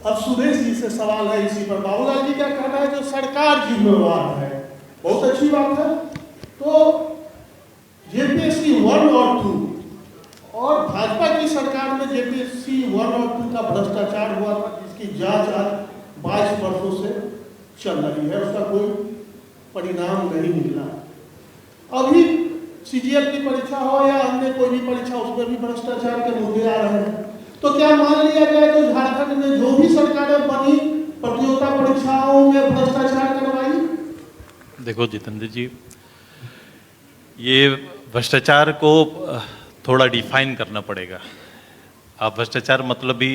अब सुरेश जी से सवाल है इसी पर, बाबूलाल जी का कहना है जो सरकार जिम्मेवार है, बहुत अच्छी बात है। तो जेपीएससी 1 और 2 और भाजपा की सरकार में जेपीएससी 1 और 2 का भ्रष्टाचार हुआ था, जिसकी जांच आज 22 वर्षों से चल रही है, उसका कोई परिणाम नहीं मिला। अभी सीजीएल की परीक्षा हो या अन्य कोई भी परीक्षा, उसमें भी भ्रष्टाचार के मुद्दे आ रहे हैं। तो क्या मान लिया जाए तो झारखंड में जो भी सरकारें बनी प्रतियोगिता परीक्षाओं में भ्रष्टाचार करवाई? देखो जितेंद्र जी, ये भ्रष्टाचार को थोड़ा डिफाइन करना पड़ेगा। आप भ्रष्टाचार मतलब भी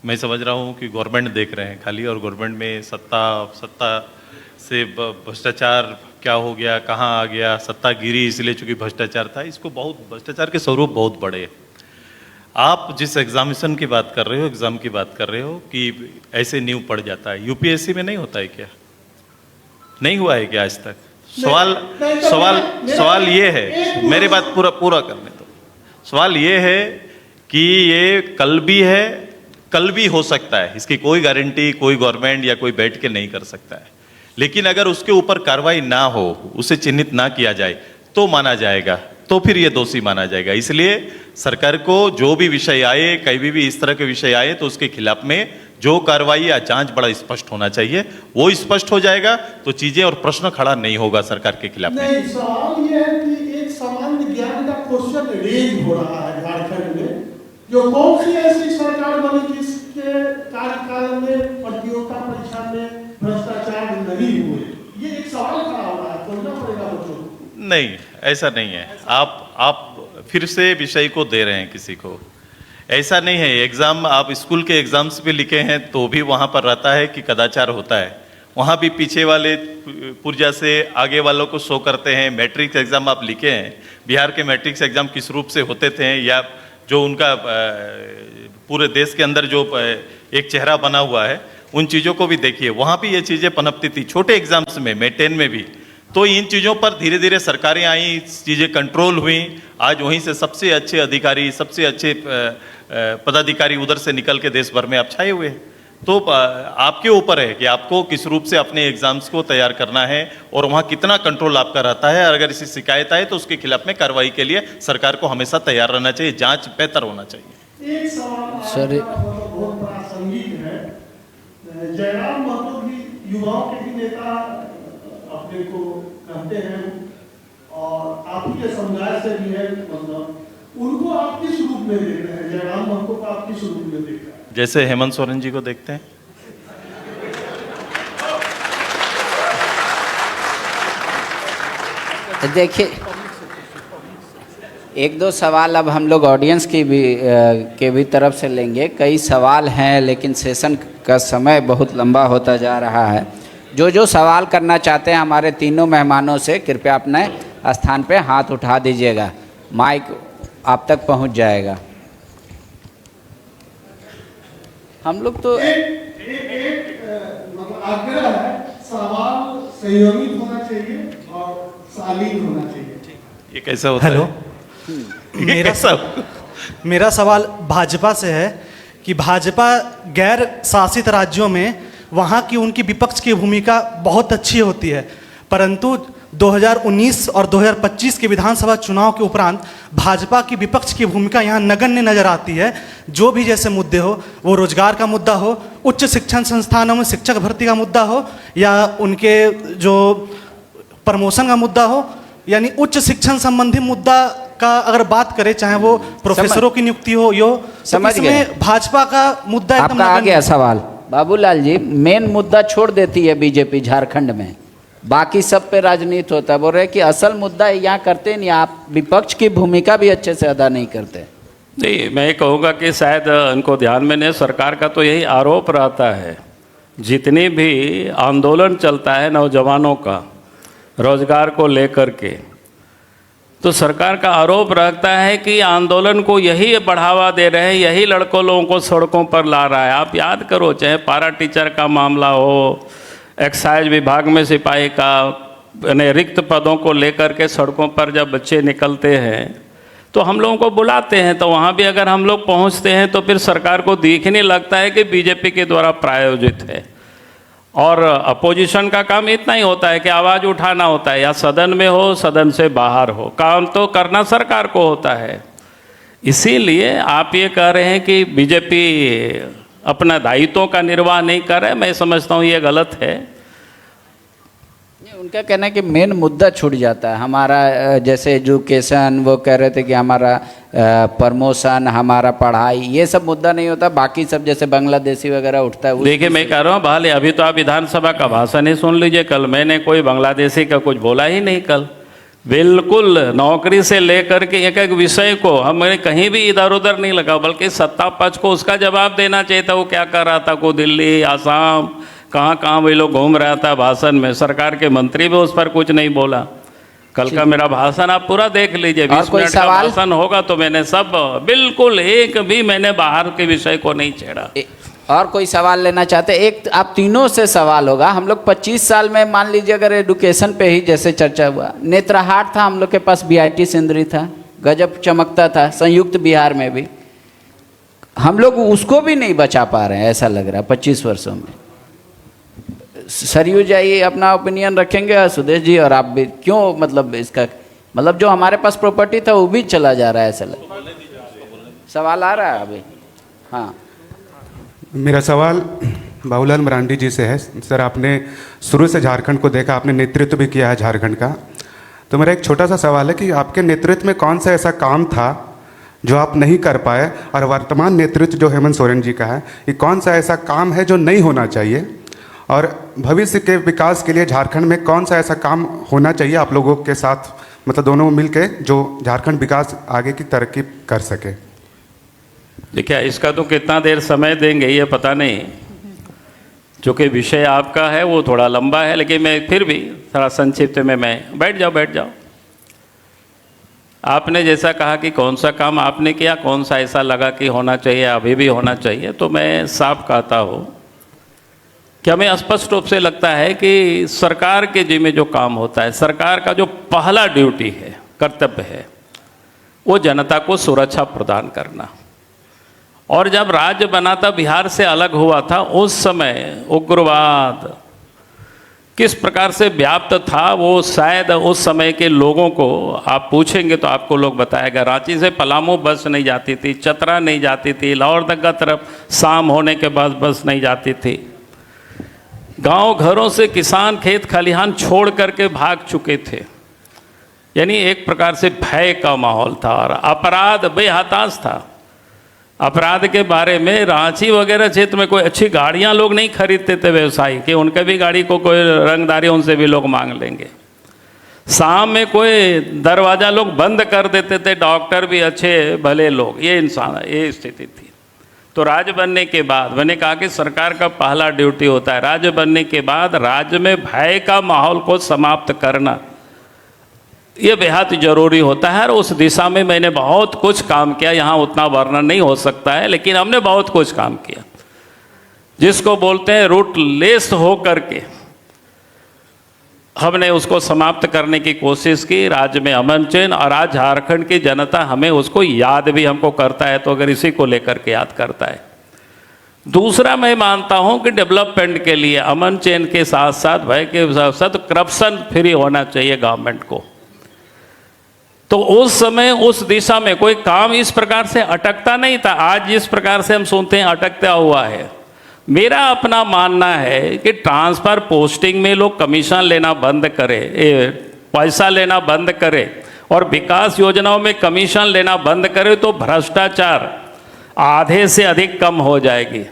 मैं समझ रहा हूँ कि गवर्नमेंट देख रहे हैं खाली, और गवर्नमेंट में सत्ता से भ्रष्टाचार क्या हो गया, कहाँ आ गया, सत्ता गिरी इसलिए चूंकि भ्रष्टाचार था। इसको बहुत भ्रष्टाचार के स्वरूप बहुत बड़े हैं। आप जिस एग्जामिनेशन की बात कर रहे हो, एग्जाम की बात कर रहे हो कि ऐसे नींव पड़ जाता है, यूपीएससी में नहीं होता है क्या? नहीं हुआ है क्या आज तक? सवाल ये है, मेरी बात पूरा करने दो। सवाल ये है कि ये कल भी है, कल भी हो सकता है, इसकी कोई गारंटी कोई गवर्नमेंट या कोई बैठ के नहीं कर सकता है। लेकिन अगर उसके ऊपर कार्रवाई ना हो, उसे चिन्हित ना किया जाए तो माना जाएगा, तो फिर ये दोषी माना जाएगा। इसलिए सरकार को जो भी विषय आए, कहीं भी इस तरह के विषय आए, तो उसके खिलाफ में जो कार्रवाई या जांच बड़ा स्पष्ट होना चाहिए। वो स्पष्ट हो जाएगा तो चीजें और प्रश्न खड़ा नहीं होगा सरकार के खिलाफ में। नहीं, सवाल ये है कि एक सामान्य ज्ञान का क्वेश्चन रेज हो रहा है झारखंड में, जो कौन सी ऐसी सरकार बनी जिसके कार्यकाल में प्रतियोगिता परीक्षा में भ्रष्टाचार नहीं हुए? ये एक सवाल खड़ा हो रहा है, समझना पड़ेगा बच्चों को। नहीं, ऐसा नहीं है। आप फिर से विषय को दे रहे हैं किसी को। ऐसा नहीं है। एग्जाम आप स्कूल के एग्जाम्स पे लिखे हैं तो भी वहां पर रहता है कि कदाचार होता है, वहां भी पीछे वाले पुर्जा से आगे वालों को शो करते हैं। मैट्रिक्स एग्जाम आप लिखे हैं, बिहार के मैट्रिक्स एग्जाम किस रूप से होते थे, या जो उनका पूरे देश के अंदर जो एक चेहरा बना हुआ है, उन चीज़ों को भी देखिए। वहाँ भी ये चीज़ें पनपती थी छोटे एग्जाम्स में, मैं 10 में भी। तो इन चीज़ों पर धीरे धीरे सरकारें आई, चीज़ें कंट्रोल हुई। आज वहीं से सबसे अच्छे अधिकारी, सबसे अच्छे पदाधिकारी उधर से निकल के देश भर में आप छाए हुए हैं। तो आपके ऊपर है कि आपको किस रूप से अपने एग्जाम्स को तैयार करना है और वहाँ कितना कंट्रोल आपका रहता है। अगर इसी शिकायत आए तो उसके खिलाफ में कार्रवाई के लिए सरकार को हमेशा तैयार रहना चाहिए, जांच बेहतर होना चाहिए। एक सवाल सर, बहुत प्रासंगिक है। जयराम महतो भी युवाओं के भी नेता अपने को कहते हैं और आप ही के समुदाय से भी है, मतलब उनको आप किस रूप में देख रहे हैं? जयराम महतो को आप किस रूप में देख रहे हैं? जैसे हेमंत सोरेन जी को देखते हैं। देखिए, एक दो सवाल अब हम लोग ऑडियंस की भी तरफ से लेंगे। कई सवाल हैं लेकिन सेशन का समय बहुत लंबा होता जा रहा है। जो सवाल करना चाहते हैं हमारे तीनों मेहमानों से कृपया अपने स्थान पे हाथ उठा दीजिएगा, माइक आप तक पहुंच जाएगा। हम लोग तो आग्रह है, सवाल संयमित होना चाहिए और शालीन होना चाहिए। ये कैसा होता हेलो है? ये कैसा मेरा सवाल भाजपा से है कि भाजपा गैर शासित राज्यों में वहाँ की उनकी विपक्ष की भूमिका बहुत अच्छी होती है, परंतु 2019 और 2025 के विधानसभा चुनाव के उपरांत भाजपा की विपक्ष की भूमिका यहाँ नगण्य नजर आती है। जो भी जैसे मुद्दे हो, वो रोजगार का मुद्दा हो, उच्च शिक्षण संस्थानों में शिक्षक भर्ती का मुद्दा हो, या उनके जो प्रमोशन का मुद्दा हो, यानी उच्च शिक्षण संबंधी मुद्दा का अगर बात करें, चाहे वो प्रोफेसरों की नियुक्ति हो समझ गए। इसमें भाजपा का मुद्दा एकदम आपका आ नगण्य गया सवाल। बाबूलाल जी, मेन मुद्दा छोड़ देती है बीजेपी झारखंड में, बाकी सब पे राजनीति होता है। बोल रहे कि असल मुद्दा यहाँ करते नहीं, आप विपक्ष की भूमिका भी अच्छे से अदा नहीं करते। नहीं, मैं कहूँगा कि शायद उनको ध्यान में नहीं, सरकार का तो यही आरोप रहता है, जितनी भी आंदोलन चलता है नौजवानों का रोजगार को लेकर के, तो सरकार का आरोप रहता है कि आंदोलन को यही बढ़ावा दे रहे हैं, यही लड़कों लोगों को सड़कों पर ला रहा है। आप याद करो, चाहे पारा टीचर का मामला हो, एक्साइज विभाग में सिपाही का, यानी रिक्त पदों को लेकर के सड़कों पर जब बच्चे निकलते हैं तो हम लोगों को बुलाते हैं, तो वहाँ भी अगर हम लोग पहुँचते हैं तो फिर सरकार को दिखने लगता है कि बीजेपी के द्वारा प्रायोजित है। और अपोजिशन का काम इतना ही होता है कि आवाज़ उठाना होता है, या सदन में हो सदन से बाहर हो, काम तो करना सरकार को होता है। इसीलिए आप ये कह रहे हैं कि बीजेपी अपना दायित्वों का निर्वाह नहीं कर रहे, मैं समझता हूँ ये गलत है। उनका कहना है कि मेन मुद्दा छूट जाता है हमारा, जैसे एजुकेशन, वो कह रहे थे कि हमारा प्रमोशन, हमारा पढ़ाई, ये सब मुद्दा नहीं होता, बाकी सब जैसे बांग्लादेशी वगैरह उठता है। देखिए, मैं कह रहा हूँ भाले, अभी तो आप विधानसभा का भाषण ही सुन लीजिए। कल मैंने कोई बांग्लादेशी का कुछ बोला ही नहीं। कल बिल्कुल नौकरी से लेकर के एक एक विषय को हमने कहीं भी इधर उधर नहीं लगा, बल्कि सत्ता पक्ष को उसका जवाब देना चाहिए था। वो क्या कर रहा था, को दिल्ली, आसाम, कहाँ कहाँ वे लोग घूम रहा था भाषण में, सरकार के मंत्री भी उस पर कुछ नहीं बोला। कल का मेरा भाषण आप पूरा देख लीजिए, 20 मिनट का भाषण होगा, तो मैंने सब बिल्कुल एक भी मैंने बाहर के विषय को नहीं छेड़ा। और कोई सवाल लेना चाहते? एक आप तीनों से सवाल होगा। हम लोग 25 साल में मान लीजिए अगर एडुकेशन पे ही जैसे चर्चा हुआ, नेत्रहाट था हम लोग के पास, BIT सिंदरी था, गजब चमकता था, संयुक्त बिहार में भी। हम लोग उसको भी नहीं बचा पा रहे हैं, ऐसा लग रहा है 25 वर्षों में। सरयू जाइए, अपना ओपिनियन रखेंगे सुदेश जी, और आप भी क्यों, मतलब इसका मतलब जो हमारे पास प्रॉपर्टी था वो भी चला जा रहा है, ऐसा लग। सवाल आ रहा है अभी? हाँ, मेरा सवाल बाबूलाल मरांडी जी से है। सर, आपने शुरू से झारखंड को देखा, आपने नेतृत्व भी किया है झारखंड का, तो मेरा एक छोटा सा सवाल है कि आपके नेतृत्व में कौन सा ऐसा काम था जो आप नहीं कर पाए, और वर्तमान नेतृत्व जो हेमंत सोरेन जी का है, ये कौन सा ऐसा काम है जो नहीं होना चाहिए, और भविष्य के विकास के लिए झारखंड में कौन सा ऐसा काम होना चाहिए आप लोगों के साथ, मतलब दोनों मिल के, जो झारखंड विकास आगे की तरक्की कर सके? देखिए, इसका तो कितना देर समय देंगे ये पता नहीं, चूँकि विषय आपका है वो थोड़ा लंबा है, लेकिन मैं फिर भी थोड़ा संक्षिप्त में, मैं बैठ जाओ। आपने जैसा कहा कि कौन सा काम आपने किया, कौन सा ऐसा लगा कि होना चाहिए, अभी भी होना चाहिए, तो मैं साफ कहता हूँ कि हमें स्पष्ट रूप से लगता है कि सरकार के जिम्मे जो काम होता है, सरकार का जो पहला ड्यूटी है, कर्तव्य है, वो जनता को सुरक्षा प्रदान करना। और जब राज्य बना था, बिहार से अलग हुआ था, उस समय उग्रवाद किस प्रकार से व्याप्त था, वो शायद उस समय के लोगों को आप पूछेंगे तो आपको लोग बताएगा। रांची से पलामू बस नहीं जाती थी, चतरा नहीं जाती थी, लाहौरदगा तरफ शाम होने के बाद बस नहीं जाती थी। गांव घरों से किसान खेत खलिहान छोड़ करके भाग चुके थे, यानी एक प्रकार से भय का माहौल था, और अपराध बेहताश था। अपराध के बारे में रांची वगैरह क्षेत्र में कोई अच्छी गाड़ियां लोग नहीं खरीदते थे व्यवसायी, कि उनके भी गाड़ी को कोई रंगदारी उनसे भी लोग मांग लेंगे। शाम में कोई दरवाज़ा लोग बंद कर देते थे, डॉक्टर भी अच्छे भले लोग, ये इंसान, ये स्थिति थी। तो राज्य बनने के बाद मैंने कहा कि सरकार का पहला ड्यूटी होता है, राज्य बनने के बाद राज्य में भय का माहौल को समाप्त करना, ये बेहद जरूरी होता है। और उस दिशा में मैंने बहुत कुछ काम किया, यहाँ उतना वर्णन नहीं हो सकता है, लेकिन हमने बहुत कुछ काम किया। जिसको बोलते हैं रूटलेस हो करके हमने उसको समाप्त करने की कोशिश की, राज्य में अमन चैन, और आज झारखंड की जनता हमें उसको याद भी हमको करता है, तो अगर इसी को लेकर के याद करता है। दूसरा मैं मानता हूं कि डेवलपमेंट के लिए अमन चैन के साथ साथ भय के साथ साथ करप्शन फ्री होना चाहिए गवर्नमेंट को। तो उस समय उस दिशा में कोई काम इस प्रकार से अटकता नहीं था, आज जिस प्रकार से हम सुनते हैं अटकता हुआ है। मेरा अपना मानना है कि ट्रांसफर पोस्टिंग में लोग कमीशन लेना बंद करें, पैसा लेना बंद करें, और विकास योजनाओं में कमीशन लेना बंद करें, तो भ्रष्टाचार आधे से अधिक कम हो जाएगी।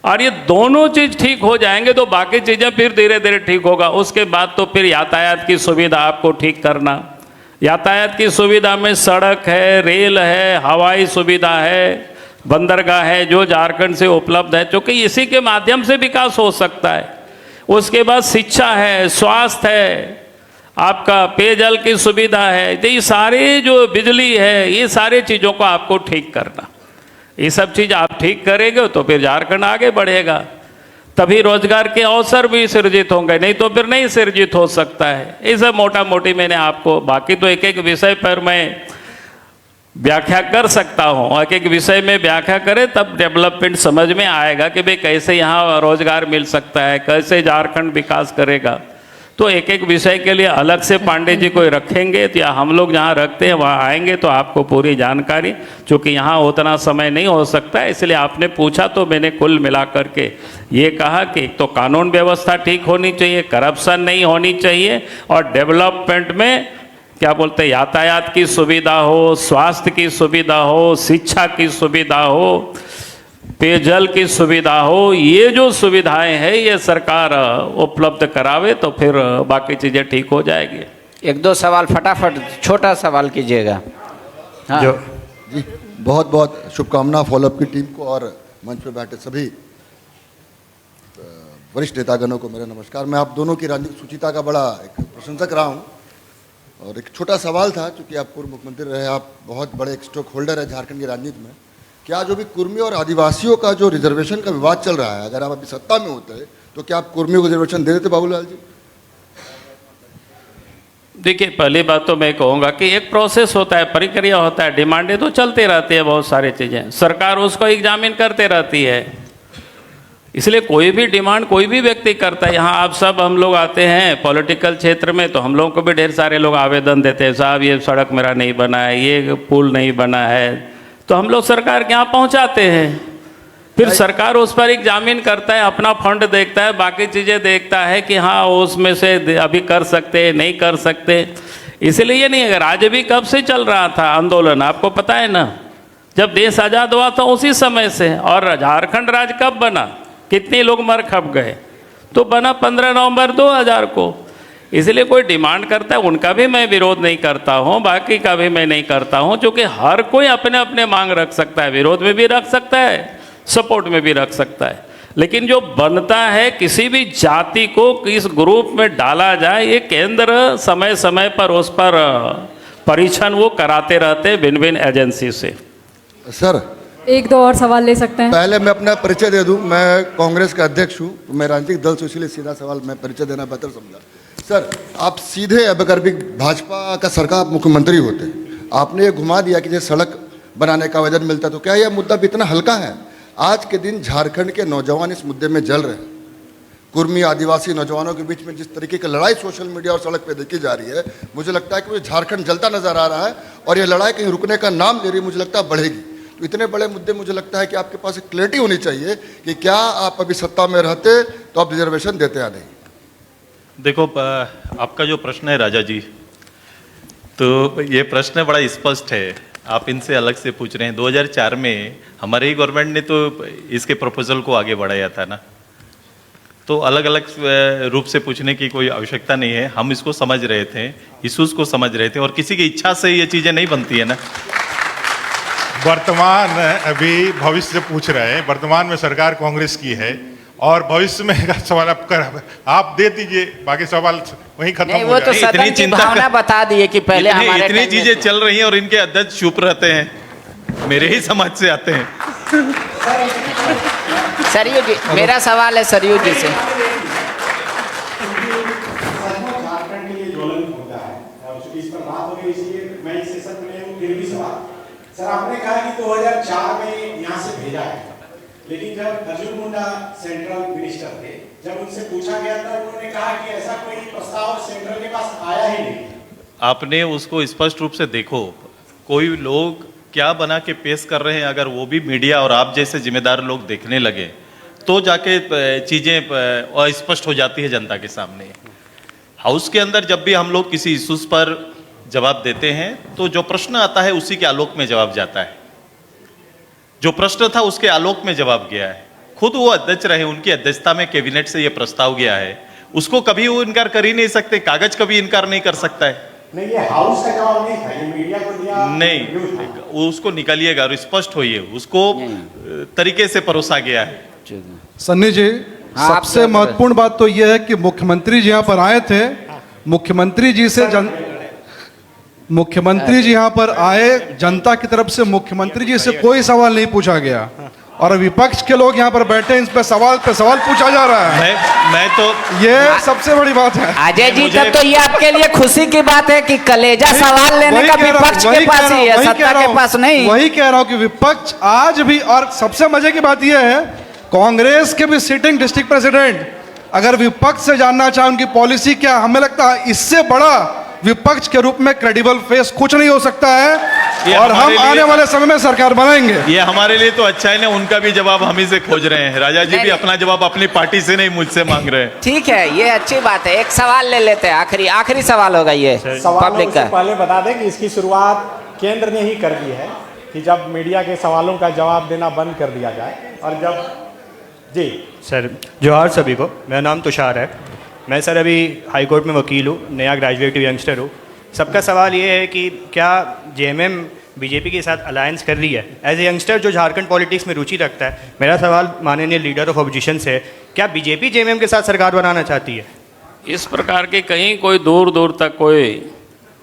और ये दोनों चीज ठीक हो जाएंगे तो बाकी चीजें फिर धीरे धीरे ठीक होगा। उसके बाद तो फिर यातायात की सुविधा आपको ठीक करना, यातायात की सुविधा में सड़क है, रेल है, हवाई सुविधा है, बंदरगाह है जो झारखंड से उपलब्ध है, क्योंकि इसी के माध्यम से विकास हो सकता है। उसके बाद शिक्षा है, स्वास्थ्य है, आपका पेयजल की सुविधा है, तो ये सारे जो बिजली है, ये सारे चीज़ों को आपको ठीक करना। ये सब चीज़ आप ठीक करेंगे तो फिर झारखंड आगे बढ़ेगा, तभी रोजगार के अवसर भी सृजित होंगे, नहीं तो फिर नहीं सृजित हो सकता है। ये सब मोटा मोटी मैंने आपको, बाकी तो एक एक विषय पर मैं व्याख्या कर सकता हूँ, एक एक विषय में व्याख्या करें तब डेवलपमेंट समझ में आएगा कि भाई कैसे यहाँ रोजगार मिल सकता है, कैसे झारखंड विकास करेगा। तो एक एक विषय के लिए अलग से पांडे जी कोई रखेंगे तो, या हम लोग जहाँ रखते हैं वहाँ आएंगे तो आपको पूरी जानकारी, चूँकि यहाँ उतना समय नहीं हो सकता है इसलिए आपने पूछा, तो मैंने कुल मिला करके ये कहा कि एक तो कानून व्यवस्था ठीक होनी चाहिए, करप्शन नहीं होनी चाहिए, और डेवलपमेंट में क्या बोलते हैं यातायात की सुविधा हो, स्वास्थ्य की सुविधा हो, शिक्षा की सुविधा हो, पेयजल की सुविधा हो, ये जो सुविधाएं हैं ये सरकार उपलब्ध करावे तो फिर बाकी चीज़ें ठीक हो जाएगी। एक दो सवाल फटाफट, छोटा सवाल कीजिएगा। हाँ। जी बहुत बहुत शुभकामना फॉलोअप की टीम को और मंच पर बैठे सभी वरिष्ठ नेतागणों को मेरा नमस्कार। मैं आप दोनों की राजनीतिक सुचिता का बड़ा एक प्रशंसक रहा हूँ, और एक छोटा सवाल था, क्योंकि आप पूर्व मुख्यमंत्री रहे, आप बहुत बड़े एक स्टेक होल्डर है झारखंड की राजनीति में। क्या जो भी कुर्मी और आदिवासियों का जो रिजर्वेशन का विवाद चल रहा है, अगर आप अभी सत्ता में होते तो क्या आप कुर्मियों को रिजर्वेशन दे देते बाबूलाल जी? देखिए, पहली बात तो मैं कहूँगा कि एक प्रोसेस होता है, प्रक्रिया होता है, डिमांडें तो चलते रहती है, बहुत सारी चीज़ें सरकार उसको एग्जामिन करते रहती है। इसलिए कोई भी डिमांड कोई भी व्यक्ति करता है, यहाँ आप सब हम लोग आते हैं पॉलिटिकल क्षेत्र में तो हम लोगों को भी ढेर सारे लोग आवेदन देते हैं, साहब ये सड़क मेरा नहीं बना है, ये पुल नहीं बना है, तो हम लोग सरकार के यहाँ पहुँचाते हैं। फिर सरकार उस पर एग्जामिन करता है, अपना फंड देखता है, बाकी चीज़ें देखता है कि हाँ उसमें से अभी कर सकते नहीं कर सकते। इसलिए नहीं, अगर राज्य भी कब से चल रहा था आंदोलन, आपको पता है ना, जब देश आज़ाद हुआ था उसी समय से। और झारखंड राज्य कब बना, कितने लोग मर खप गए, तो बना 15 नवंबर 2000 को। इसलिए कोई डिमांड करता है उनका भी मैं विरोध नहीं करता हूँ, बाकी का भी मैं नहीं करता हूँ, क्योंकि हर कोई अपने अपने मांग रख सकता है, विरोध में भी रख सकता है, सपोर्ट में भी रख सकता है। लेकिन जो बनता है किसी भी जाति को किस ग्रुप में डाला जाए, ये केंद्र समय समय पर उस पर परीक्षण वो कराते रहते हैं भिन्न भिन्न एजेंसी से। सर एक दो और सवाल ले सकते हैं। पहले मैं अपना परिचय दे दूं, मैं कांग्रेस का अध्यक्ष हूं, मैं राजनीतिक दल से, इसलिए सीधा सवाल मैं परिचय देना बेहतर समझा। सर आप सीधे अब अगर भी भाजपा का सरकार मुख्यमंत्री होते, आपने ये घुमा दिया कि जैसे सड़क बनाने का आवेदन मिलता, तो क्या यह मुद्दा भी इतना हल्का है? आज के दिन झारखंड के नौजवान इस मुद्दे में जल रहे हैं। कुर्मी आदिवासी नौजवानों के बीच में जिस तरीके की लड़ाई सोशल मीडिया और सड़क पे देखी जा रही है, मुझे लगता है कि मुझे झारखंड जलता नजर आ रहा है, और ये लड़ाई कहीं रुकने का नाम ले रही, मुझे लगता है बढ़ेगी। तो इतने बड़े मुद्दे, मुझे लगता है कि आपके पास एक क्लैरिटी होनी चाहिए कि क्या आप अभी सत्ता में रहते तो आप रिजर्वेशन देते या नहीं। देखो, आपका जो प्रश्न है राजा जी, तो ये प्रश्न बड़ा स्पष्ट है, आप इनसे अलग से पूछ रहे हैं। 2004 में हमारे ही गवर्नमेंट ने तो इसके प्रपोजल को आगे बढ़ाया था ना, तो अलग अलग रूप से पूछने की कोई आवश्यकता नहीं है। हम इसको समझ रहे थे, इश्यूज को समझ रहे थे, और किसी की इच्छा से ये चीज़ें नहीं बनती है ना। वर्तमान अभी भविष्य से पूछ रहे हैं, वर्तमान में सरकार कांग्रेस की है और भविष्य में का सवाल आप दे दीजिए, बाकी सवाल वहीं खत्म हो वो तो सदन की भावना बता दिए कि पहले हमारे इतनी चीजें चल रही हैं और इनके अध्यक्ष चुप रहते हैं, मेरे ही समाज से आते हैं। सरयू जी, मेरा सवाल है सरयू जी से। झारखंड के लिए ज्वलन होता है और चूंकि इस पर बात हो गई इसलिए मैं इस सेशन में हूं, फिर भी सवाल। सर आपने कहा कि 2004 में यहां से भेजा है, लेकिन जब अर्जुन मुंडा सेंट्रल मिनिस्टर थे, जब उनसे पूछा गया था उन्होंने कहा कि ऐसा कोई प्रस्ताव सेंट्रल के पास आया ही नहीं। आपने उसको स्पष्ट रूप से देखो, कोई लोग क्या बना के पेश कर रहे हैं, अगर वो भी मीडिया और आप जैसे जिम्मेदार लोग देखने लगे तो जाके चीजें अस्पष्ट हो जाती है जनता के सामने। हाउस के अंदर जब भी हम लोग किसी इश्यूज पर जवाब देते हैं तो जो प्रश्न आता है उसी के आलोक में जवाब जाता है। जो प्रश्न था उसके आलोक में जवाब गया है। खुद वो अध्यक्ष रहे, उनकी अध्यक्षता में कैबिनेट से ये प्रस्ताव गया है, उसको कभी वो इनकार कर ही नहीं सकते, कागज कभी इनकार नहीं कर सकता है। नहीं, ये हाउस का जवाब नहीं था, ये मीडिया को दिया नहीं, उसको निकालिएगा और स्पष्ट होइए, उसको तरीके से परोसा गया है। सन्नी जी, सबसे महत्वपूर्ण बात तो यह है कि मुख्यमंत्री जी यहाँ पर आए थे, मुख्यमंत्री जी यहाँ पर आए, जनता की तरफ से मुख्यमंत्री जी से कोई सवाल नहीं पूछा गया और विपक्ष के लोग यहाँ पर बैठे, इन पे सवाल पूछा जा रहा है। मैं तो ये सबसे बड़ी बात है। अजय जी, तब तो ये आपके लिए खुशी की बात है कि कलेजा सवाल लेने का विपक्ष के पास ही है, सत्ता के पास नहीं। वही कह रहा हूँ कि विपक्ष आज भी, और सबसे मजे की बात यह है, कांग्रेस के भी सिटिंग डिस्ट्रिक्ट प्रेसिडेंट अगर विपक्ष से जानना चाहे उनकी पॉलिसी क्या, हमें लगता है इससे बड़ा विपक्ष के रूप में क्रेडिबल फेस कुछ नहीं हो सकता है और हम आने वाले समय में सरकार बनाएंगे। ये हमारे लिए तो अच्छा है ना, उनका भी जवाब हम ही से खोज रहे हैं। राजा जी भी अपना जवाब अपनी पार्टी से नहीं, मुझसे मांग रहे हैं। ठीक है, ये अच्छी बात है। एक सवाल ले लेते हैं, आखिरी सवाल होगा ये पब्लिक का। पहले बता दें कि इसकी शुरुआत केंद्र ने ही कर दी है कि जब मीडिया के सवालों का जवाब देना बंद कर दिया जाए और जब जी सर, जोहार सभी को। मेरा नाम तुषार है, मैं सर अभी हाई कोर्ट में वकील हूँ, नया ग्रेजुएट यंगस्टर हूँ। सबका सवाल ये है कि क्या जेएमएम बीजेपी के साथ अलायंस कर रही है? एज ए यंगस्टर जो झारखंड पॉलिटिक्स में रुचि रखता है, मेरा सवाल माननीय लीडर ऑफ ऑपोजिशन से, क्या बीजेपी जेएमएम के साथ सरकार बनाना चाहती है? इस प्रकार की कहीं कोई दूर दूर तक कोई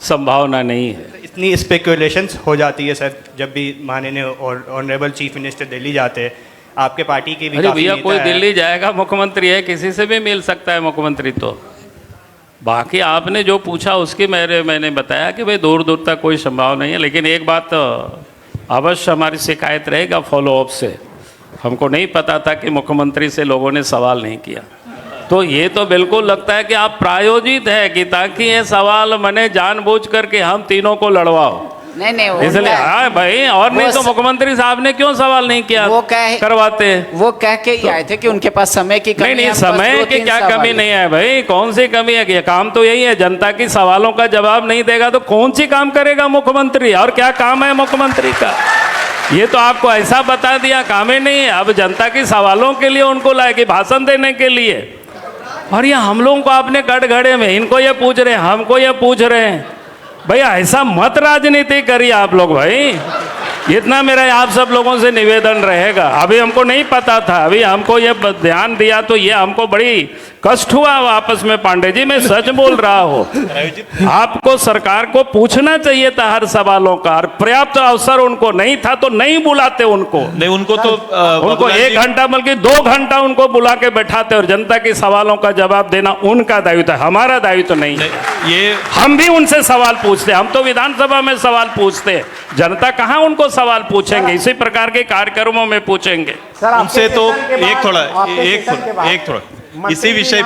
संभावना नहीं है। इतनी स्पेकुलेशंस हो जाती है सर, जब भी माननीय ऑनरेबल चीफ मिनिस्टर दिल्ली जाते हैं, आपके पार्टी के भी अरे भैया, कोई दिल्ली जाएगा, मुख्यमंत्री है, किसी से भी मिल सकता है मुख्यमंत्री। तो बाकी आपने जो पूछा उसकी मैंने बताया कि भाई दूर दूर तक कोई संभावना नहीं है, लेकिन एक बात अवश्य हमारी शिकायत रहेगा फॉलोअप से। हमको नहीं पता था कि मुख्यमंत्री से लोगों ने सवाल नहीं किया, तो ये तो बिल्कुल लगता है कि आप प्रायोजित है कि ताकि ये सवाल मैंने जानबूझ करके हम तीनों को लड़वाओ। नहीं, इसलिए हाँ भाई, और नहीं तो मुख्यमंत्री साहब ने क्यों सवाल नहीं किया? वो करवाते, वो कह के ही आए थे कि उनके पास समय की कमी नहीं, समय की क्या कमी नहीं है भाई, कौन सी कमी है? ये काम तो यही है, जनता की सवालों का जवाब नहीं देगा तो कौन सी काम करेगा मुख्यमंत्री? और क्या काम है मुख्यमंत्री का? ये तो आपको ऐसा बता दिया, काम ही नहीं है। अब जनता के सवालों के लिए उनको लाए कि भाषण देने के लिए, और ये हम लोगों को आपने कटघरे में इनको ये पूछ रहे हैं, हमको ये पूछ रहे हैं। भैया ऐसा मत राजनीति करिए आप लोग भाई, इतना मेरा आप सब लोगों से निवेदन रहेगा। अभी हमको नहीं पता था, अभी हमको ये ध्यान दिया तो ये हमको बड़ी कष्ट हुआ आपस में। पांडे जी, मैं सच बोल रहा हूँ, आपको सरकार को पूछना चाहिए था हर सवालों का, और पर्याप्त अवसर उनको नहीं था तो नहीं बुलाते उनको। नहीं, उनको तो उनको 1 घंटा बल्कि 2 घंटा उनको बुला के बैठाते और जनता के सवालों का जवाब देना उनका दायित्व है, हमारा दायित्व नहीं है। ये हम भी उनसे सवाल पूछते, हम तो विधानसभा में सवाल पूछते हैं, जनता कहाँ उनको सवाल पूछेंगे? इसी प्रकार के कार्यक्रमों में पूछेंगे उनसे। तो एक थोड़ा इसी विषय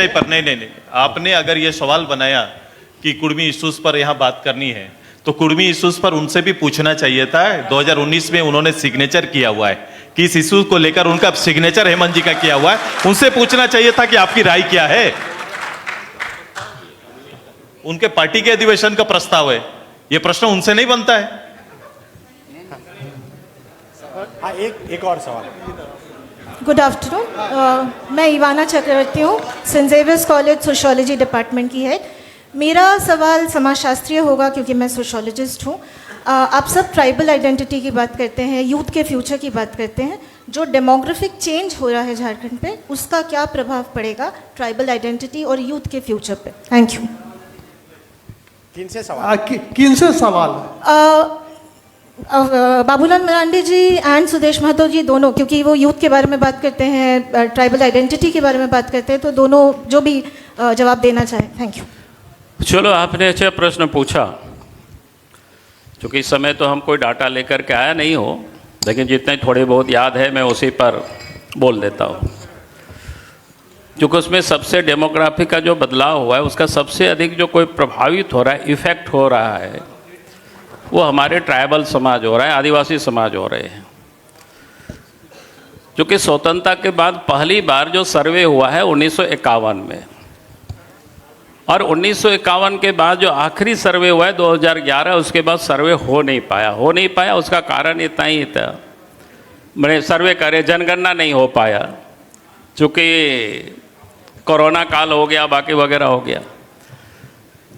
पर नहीं, आपने अगर ये सवाल बनाया कि कुर्मी इश्यूज पर यहाँ बात करनी है तो कुर्मी इश्यूज पर उनसे भी पूछना चाहिए था। 2019 में उन्होंने सिग्नेचर किया हुआ है कि इस इश्यूज को लेकर उनका सिग्नेचर हेमंत जी का किया हुआ है, उनसे पूछना चाहिए था कि आपकी राय क्या है। उनके पार्टी के अधिवेशन का प्रस्ताव है, ये प्रश्न उनसे नहीं बनता है। एक और सवाल। गुड आफ्टरनून, मैं इवाना चक्रवर्ती हूँ, Saint Xavier's College sociology department की है। मेरा सवाल समाजशास्त्रीय होगा क्योंकि मैं सोशियोलॉजिस्ट हूँ। आप सब ट्राइबल आइडेंटिटी की बात करते हैं, यूथ के फ्यूचर की बात करते हैं। जो डेमोग्राफिक चेंज हो रहा है झारखंड पे, उसका क्या प्रभाव पड़ेगा ट्राइबल आइडेंटिटी और यूथ के फ्यूचर पे? Thank you. किनसे सवाल? किनसे सवाल? बाबूलाल मरांडी जी एंड सुदेश महतो जी दोनों, क्योंकि वो यूथ के बारे में बात करते हैं, ट्राइबल आइडेंटिटी के बारे में बात करते हैं, तो दोनों जो भी जवाब देना चाहें। Thank you. चलो, आपने अच्छा प्रश्न पूछा। चूँकि इस समय तो हम कोई डाटा लेकर के आया नहीं हो, लेकिन जितने थोड़े बहुत याद है मैं उसी पर बोल देता हूँ। क्योंकि उसमें सबसे डेमोग्राफी का जो बदलाव हुआ है, उसका सबसे अधिक जो कोई प्रभावित हो रहा है, इफेक्ट हो रहा है, वो हमारे ट्राइबल समाज हो रहा है, आदिवासी समाज हो रहे हैं। क्योंकि स्वतंत्रता के बाद पहली बार जो सर्वे हुआ है 1951 में, और 1951 के बाद जो आखिरी सर्वे हुआ है 2011, उसके बाद सर्वे हो नहीं पाया। उसका कारण इतना ही था, मैंने सर्वे करे, जनगणना नहीं हो पाया, चूँकि कोरोना काल हो गया, बाकी वगैरह हो गया।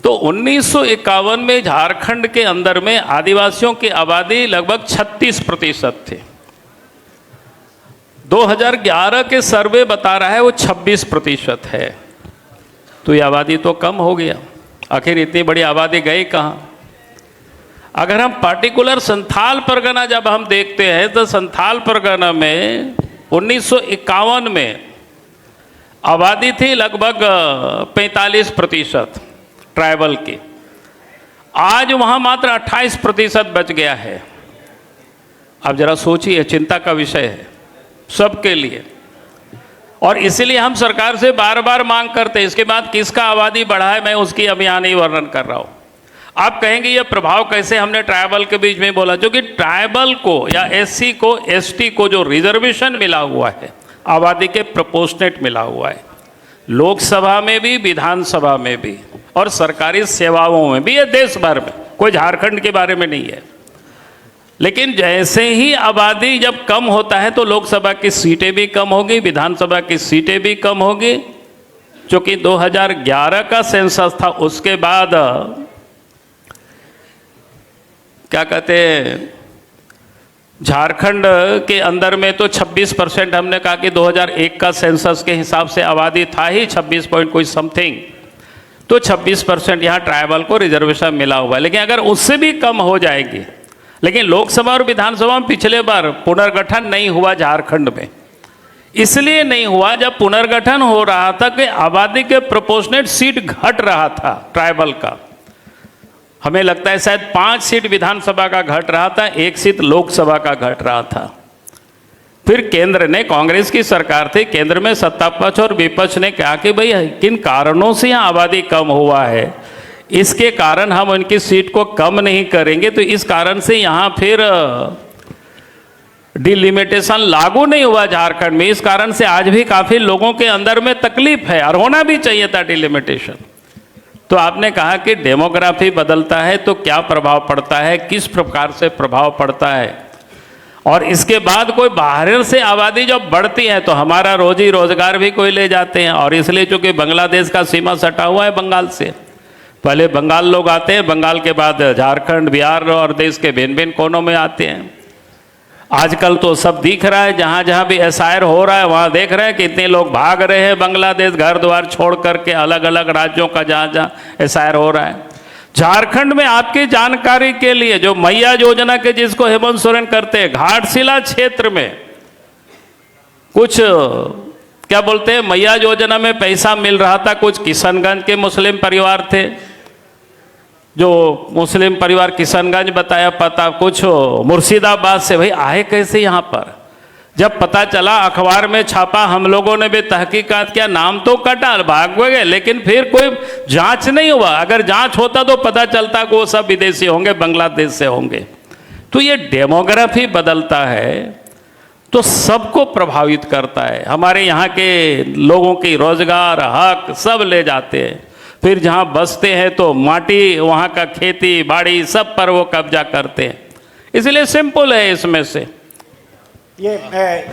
तो 1951 में झारखंड के अंदर में आदिवासियों की आबादी लगभग 36% थे। 2011 के सर्वे बता रहा है वो 26% है। तो ये आबादी तो कम हो गया। आखिर इतनी बड़ी आबादी गई कहाँ? अगर हम पर्टिकुलर संथाल परगना जब हम देखते हैं, तो संथाल परगना में 1951 में आबादी थी लगभग 45% ट्राइबल की। आज वहाँ मात्र 28% बच गया है। अब जरा सोचिए, चिंता का विषय है सबके लिए। और इसलिए हम सरकार से बार बार मांग करते हैं। इसके बाद किसका आबादी बढ़ा है, मैं उसकी अब यहाँ नहीं वर्णन कर रहा हूँ। आप कहेंगे ये प्रभाव कैसे हमने ट्राइबल के बीच में बोला? क्योंकि ट्राइबल को या एससी को, एसटी को जो रिजर्वेशन मिला हुआ है, आबादी के प्रोपोर्शनेट मिला हुआ है, लोकसभा में भी, विधानसभा में भी, और सरकारी सेवाओं में भी, ये देश भर में, कोई झारखंड के बारे में नहीं है। लेकिन जैसे ही आबादी जब कम होता है तो लोकसभा की सीटें भी कम होगी, विधानसभा की सीटें भी कम होगी। क्योंकि 2011 का सेंसस था, उसके बाद क्या कहते हैं, झारखंड के अंदर में तो 26% हमने कहा कि 2001 का सेंसस के हिसाब से आबादी था ही 26 पॉइंट कोई समथिंग, तो 26% यहाँ ट्राइबल को रिजर्वेशन मिला हुआ है। लेकिन अगर उससे भी कम हो जाएगी, लेकिन लोकसभा और विधानसभा में पिछले बार पुनर्गठन नहीं हुआ झारखंड में। इसलिए नहीं हुआ, जब पुनर्गठन हो रहा था कि आबादी के प्रोपोर्शनेट सीट घट रहा था ट्राइबल का। हमें लगता है शायद 5 सीट विधानसभा का घट रहा था, 1 सीट लोकसभा का घट रहा था। फिर केंद्र ने, कांग्रेस की सरकार थी, केंद्र में सत्ता पक्ष और विपक्ष ने कहा कि भाई किन कारणों से यहाँ आबादी कम हुआ है, इसके कारण हम उनकी सीट को कम नहीं करेंगे। तो इस कारण से यहाँ फिर डिलिमिटेशन लागू नहीं हुआ झारखंड में। इस कारण से आज भी काफी लोगों के अंदर में तकलीफ है, और होना भी चाहिए था डिलिमिटेशन। तो आपने कहा कि डेमोग्राफी बदलता है तो क्या प्रभाव पड़ता है, किस प्रकार से प्रभाव पड़ता है, और इसके बाद कोई बाहर से आबादी जब बढ़ती है तो हमारा रोजी रोजगार भी कोई ले जाते हैं। और इसलिए चूंकि बांग्लादेश का सीमा सटा हुआ है बंगाल से, पहले बंगाल लोग आते हैं, बंगाल के बाद झारखंड, बिहार और देश के भिन्न भिन्न कोनों में आते हैं। आजकल तो सब दिख रहा है, जहाँ जहाँ भी एसआईआर हो रहा है वहाँ देख रहे हैं कि इतने लोग भाग रहे हैं बांग्लादेश, घर द्वार छोड़ करके अलग अलग राज्यों का जहाँ जहाँ एसआईआर हो रहा है। झारखंड में आपकी जानकारी के लिए जो मैया योजना के, जिसको हेमंत सोरेन करते हैं, घाटशिला क्षेत्र में कुछ क्या बोलते हैं, मैया योजना में पैसा मिल रहा था। कुछ किशनगंज के मुस्लिम परिवार थे, जो मुस्लिम परिवार किशनगंज बताया पता, कुछ मुर्शिदाबाद से। भाई आए कैसे यहाँ पर? जब पता चला, अखबार में छापा, हम लोगों ने भी तहकीकात किया, नाम तो कटा, भाग गए, लेकिन फिर कोई जांच नहीं हुआ। अगर जांच होता तो पता चलता कि वो सब विदेशी होंगे, बांग्लादेश से होंगे। तो ये डेमोग्राफी बदलता है तो सबको प्रभावित करता है। हमारे यहाँ के लोगों की रोजगार, हक सब ले जाते हैं। फिर जहाँ बसते हैं तो माटी, वहाँ का खेती बाड़ी सब पर वो कब्जा करते हैं। इसलिए सिंपल है इसमें से। ये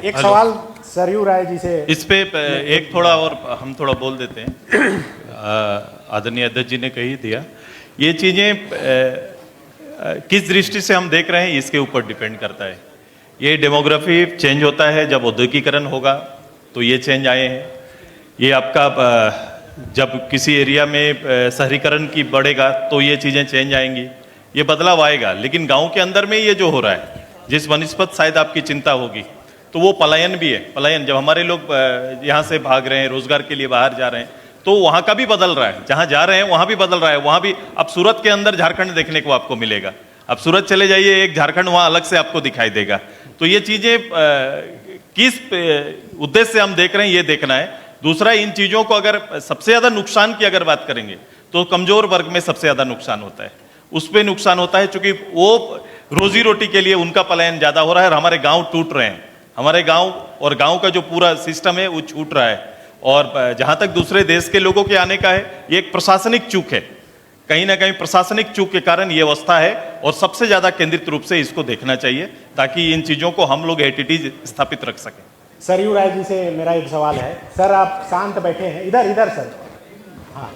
एक सवाल सरयू राय जी से, इस पे एक थोड़ा और हम थोड़ा बोल देते हैं। आदरणीय अध्यक्ष जी ने कही दिया, ये चीजें किस दृष्टि से हम देख रहे हैं इसके ऊपर डिपेंड करता है। ये डेमोग्राफी चेंज होता है, जब औद्योगिकरण होगा तो ये चेंज आए हैं। ये आपका जब किसी एरिया में शहरीकरण की बढ़ेगा तो ये चीज़ें चेंज आएंगी। ये बदलाव आएगा। लेकिन गांव के अंदर में ये जो हो रहा है, जिस वनिस्पत शायद आपकी चिंता होगी, तो वो पलायन भी है। पलायन, जब हमारे लोग यहाँ से भाग रहे हैं, रोजगार के लिए बाहर जा रहे हैं, तो वहां का भी बदल रहा है। जहां जा रहे हैं वहां भी बदल रहा है। वहां भी अब सूरत के अंदर झारखंड देखने को आपको मिलेगा। अब सूरत चले जाइए, एक झारखंड वहां अलग से आपको दिखाई देगा। तो ये चीजें किस उद्देश्य से हम देख रहे हैं, ये देखना है। दूसरा, इन चीजों को अगर सबसे ज्यादा नुकसान की अगर बात करेंगे तो कमजोर वर्ग में सबसे ज्यादा नुकसान होता है। उस पर नुकसान होता है क्योंकि वो रोजी रोटी के लिए उनका पलायन ज्यादा हो रहा है और हमारे गांव टूट रहे हैं। हमारे गांव और गांव का जो पूरा सिस्टम है वो छूट रहा है। और जहां तक दूसरे देश के लोगों के आने का है, ये एक प्रशासनिक चूक है। कहीं ना कहीं प्रशासनिक चूक के कारण ये अवस्था है और सबसे ज्यादा केंद्रित रूप से इसको देखना चाहिए ताकि इन चीजों को हम लोग एटीटी स्थापित रख सकें। सरयू राय जी से मेरा एक सवाल है। सर, आप शांत बैठे हैं, इधर इधर सर। हाँ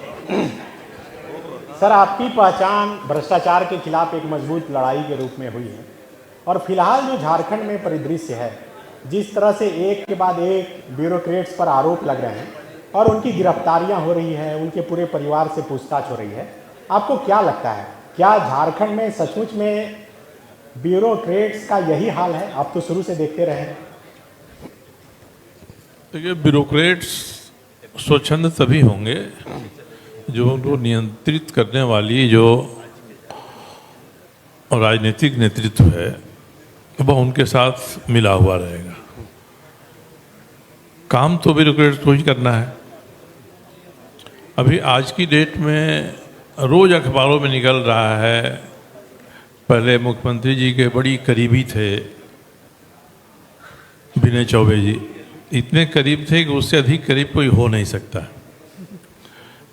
सर, आपकी पहचान भ्रष्टाचार के खिलाफ एक मजबूत लड़ाई के रूप में हुई है और फिलहाल जो झारखंड में परिदृश्य है, जिस तरह से एक के बाद एक ब्यूरोक्रेट्स पर आरोप लग रहे हैं और उनकी गिरफ्तारियां हो रही हैं, उनके पूरे परिवार से पूछताछ हो रही है, आपको क्या लगता है, क्या झारखंड में सचमुच में ब्यूरोक्रेट्स का यही हाल है? आप तो शुरू से देखते रहे हैं। देखिए, ब्यूरोक्रेट्स स्वच्छंद तभी होंगे जो उनको नियंत्रित करने वाली जो राजनीतिक नेतृत्व है वह उनके साथ मिला हुआ रहेगा। काम तो ब्यूरोक्रेट्स को ही करना है। अभी आज की डेट में रोज अखबारों में निकल रहा है, पहले मुख्यमंत्री जी के बड़ी करीबी थे विनय चौबे जी, इतने करीब थे कि उससे अधिक करीब कोई हो नहीं सकता।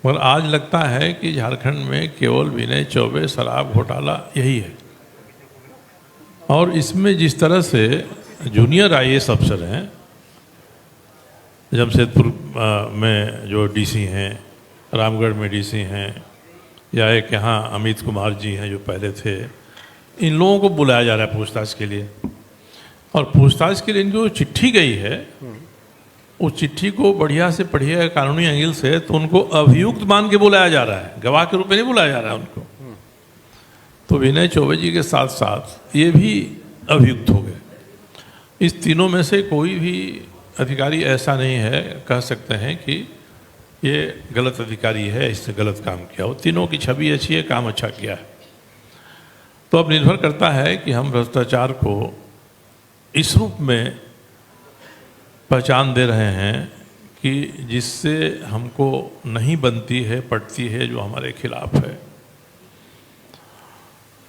मगर आज लगता है कि झारखंड में केवल विनय चौबे शराब घोटाला यही है। और इसमें जिस तरह से जूनियर IAS अफसर हैं, जमशेदपुर में जो DC हैं, रामगढ़ में DC हैं, या एक यहाँ अमित कुमार जी हैं जो पहले थे, इन लोगों को बुलाया जा रहा है पूछताछ के लिए। और पूछताछ के लिए इनकी जो चिट्ठी गई है, उस चिट्ठी को बढ़िया से पढ़िए कानूनी एंगल से, तो उनको अभियुक्त मान के बुलाया जा रहा है, गवाह के रूप में नहीं बुलाया जा रहा है उनको। तो विनय चौबे जी के साथ साथ ये भी अभियुक्त हो गए। इस तीनों में से कोई भी अधिकारी ऐसा नहीं है कह सकते हैं कि ये गलत अधिकारी है, इसने गलत काम किया हो। तीनों की छवि अच्छी है, काम अच्छा किया है। तो अब निर्भर करता है कि हम भ्रष्टाचार को इस रूप में पहचान दे रहे हैं कि जिससे हमको नहीं बनती है, पड़ती है, जो हमारे खिलाफ है,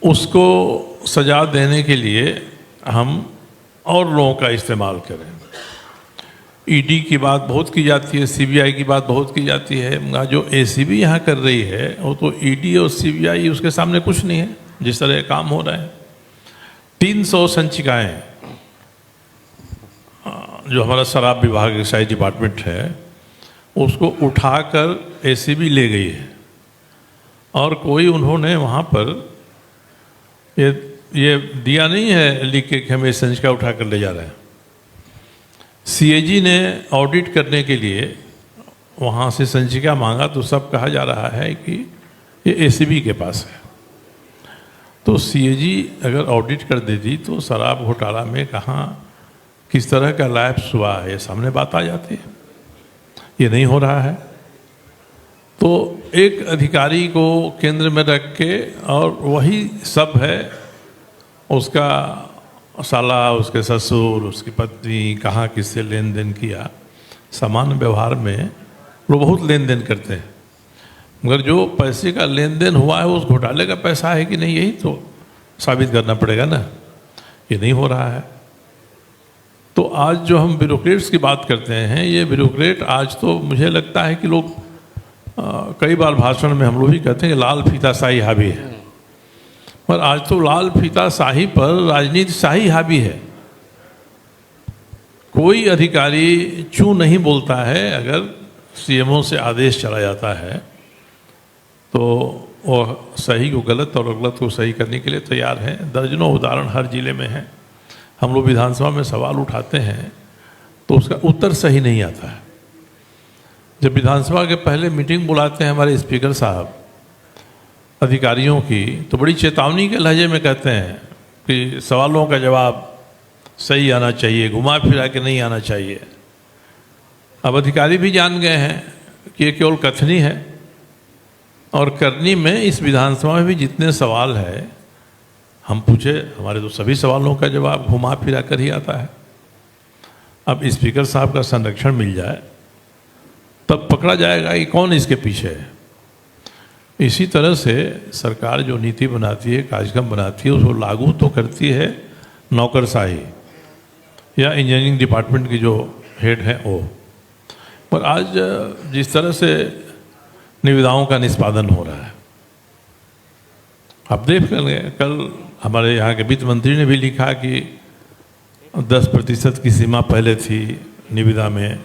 उसको सजा देने के लिए हम और लोगों का इस्तेमाल करें। ED की बात बहुत की जाती है, CBI की बात बहुत की जाती है। जो ACB यहाँ कर रही है वो तो ED और CBI उसके सामने कुछ नहीं है, जिस तरह काम हो रहा है। 300 संचिकाएँ जो हमारा शराब विभाग एक्साइज डिपार्टमेंट है, उसको उठाकर ACB ले गई है। और कोई उन्होंने वहाँ पर ये दिया नहीं है लिख के कि हम ये संचिका उठा कर ले जा रहे हैं। CAG ने ऑडिट करने के लिए वहाँ से संचिका मांगा तो सब कहा जा रहा है कि ये ACB के पास है। तो CAG अगर ऑडिट कर देती तो शराब घोटाला में कहाँ किस तरह का लैप्स हुआ है, सामने बात आ जाती है। ये नहीं हो रहा है। तो एक अधिकारी को केंद्र में रख के, और वही सब है, उसका साला, उसके ससुर, उसकी पत्नी कहाँ किससे लेन देन किया। सामान्य व्यवहार में वो बहुत लेन देन करते हैं, मगर जो पैसे का लेन देन हुआ है उस घोटाले का पैसा है कि नहीं, यही तो साबित करना पड़ेगा ना। ये नहीं हो रहा है। तो आज जो हम ब्यूरोक्रेट्स की बात करते हैं, ये ब्यूरोक्रेट आज तो मुझे लगता है कि लोग कई बार भाषण में हम लोग भी कहते हैं कि लाल फीता शाही हावी है, पर आज तो लाल फीता शाही पर राजनीति शाही हावी है। कोई अधिकारी चू नहीं बोलता है। अगर CMO से आदेश चला जाता है तो वह सही को गलत और गलत को सही करने के लिए तैयार है। दर्जनों उदाहरण हर जिले में हैं। हम लोग विधानसभा में सवाल उठाते हैं तो उसका उत्तर सही नहीं आता है। जब विधानसभा के पहले मीटिंग बुलाते हैं हमारे स्पीकर साहब, अधिकारियों की, तो बड़ी चेतावनी के लहजे में कहते हैं कि सवालों का जवाब सही आना चाहिए, घुमा फिरा के नहीं आना चाहिए। अब अधिकारी भी जान गए हैं कि ये केवल कथनी है, और करनी में इस विधानसभा में भी जितने सवाल है हम पूछे, हमारे तो सभी सवालों का जवाब घुमा फिरा कर ही आता है। अब स्पीकर साहब का संरक्षण मिल जाए तब पकड़ा जाएगा कि कौन इसके पीछे है। इसी तरह से सरकार जो नीति बनाती है, कार्यक्रम बनाती है, उसको लागू तो करती है नौकरशाही या इंजीनियरिंग डिपार्टमेंट की जो हेड है वो। पर आज जिस तरह से निविदाओं का निष्पादन हो रहा है, आप देख लेंगे, कल हमारे यहाँ के वित्त मंत्री ने भी लिखा कि 10% की सीमा पहले थी निविदा में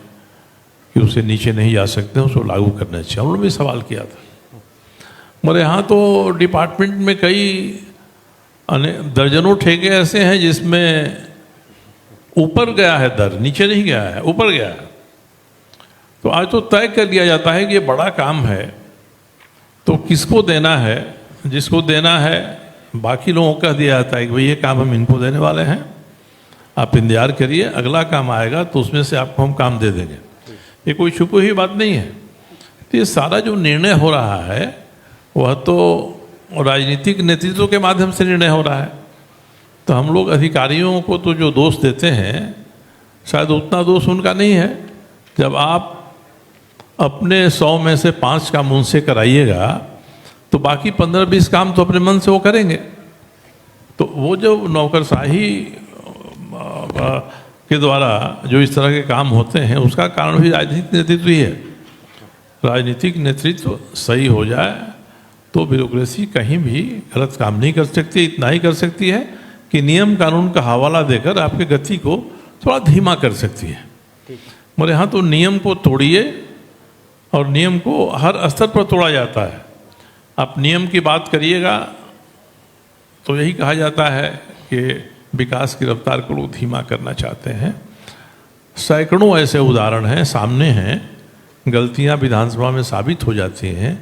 कि उससे नीचे नहीं जा सकते, उसको लागू करना चाहिए। उन्होंने भी सवाल किया था। मगर यहाँ तो डिपार्टमेंट में कई दर्जनों ठेके ऐसे हैं जिसमें ऊपर गया है दर, नीचे नहीं गया है, ऊपर गया है। तो आज तो तय कर दिया जाता है कि ये बड़ा काम है तो किसको देना है, जिसको देना है बाकी लोगों को कह दिया जाता है कि भाई ये काम हम इनको देने वाले हैं, आप इंतजार करिए, अगला काम आएगा तो उसमें से आपको हम काम दे देंगे। ये कोई छुपी हुई बात नहीं है। तो ये सारा जो निर्णय हो रहा है वह तो राजनीतिक नेतृत्व के माध्यम से निर्णय हो रहा है। तो हम लोग अधिकारियों को तो जो दोष देते हैं शायद उतना दोष उनका नहीं है। जब आप अपने 100 में से 5 काम उनसे कराइएगा तो बाकी 15-20 काम तो अपने मन से वो करेंगे। तो वो जो नौकरशाही के द्वारा जो इस तरह के काम होते हैं उसका कारण भी राजनीतिक नेतृत्व ही है। राजनीतिक नेतृत्व सही हो जाए तो ब्यूरोक्रेसी कहीं भी गलत काम नहीं कर सकती। इतना ही कर सकती है कि नियम कानून का हवाला देकर आपके गति को थोड़ा धीमा कर सकती है। मगर यहाँ तो नियम को तोड़िए, और नियम को हर स्तर पर तोड़ा जाता है। आप नियम की बात करिएगा तो यही कहा जाता है कि विकास की रफ्तार को लोग धीमा करना चाहते हैं। सैकड़ों ऐसे उदाहरण हैं, सामने हैं, गलतियां विधानसभा में साबित हो जाती हैं,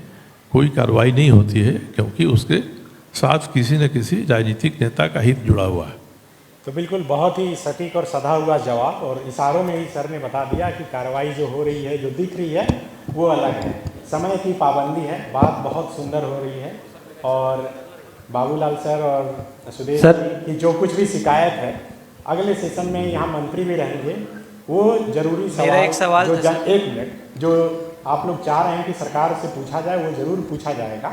कोई कार्रवाई नहीं होती है क्योंकि उसके साथ किसी न किसी राजनीतिक नेता का हित जुड़ा हुआ है। तो बिल्कुल बहुत ही सटीक और सधा हुआ जवाब, और इशारों में ही सर ने बता दिया कि कार्रवाई जो हो रही है, जो दिख रही है वो अलग है। समय की पाबंदी है, बात बहुत सुंदर हो रही है। और बाबूलाल सर और सुदेश सर की जो कुछ भी शिकायत है, अगले सेशन में यहाँ मंत्री भी रहेंगे, वो जरूरी सवाल, मेरा एक सवाल जो एक मिनट, जो आप लोग चाह रहे हैं कि सरकार से पूछा जाए वो जरूर पूछा जाएगा।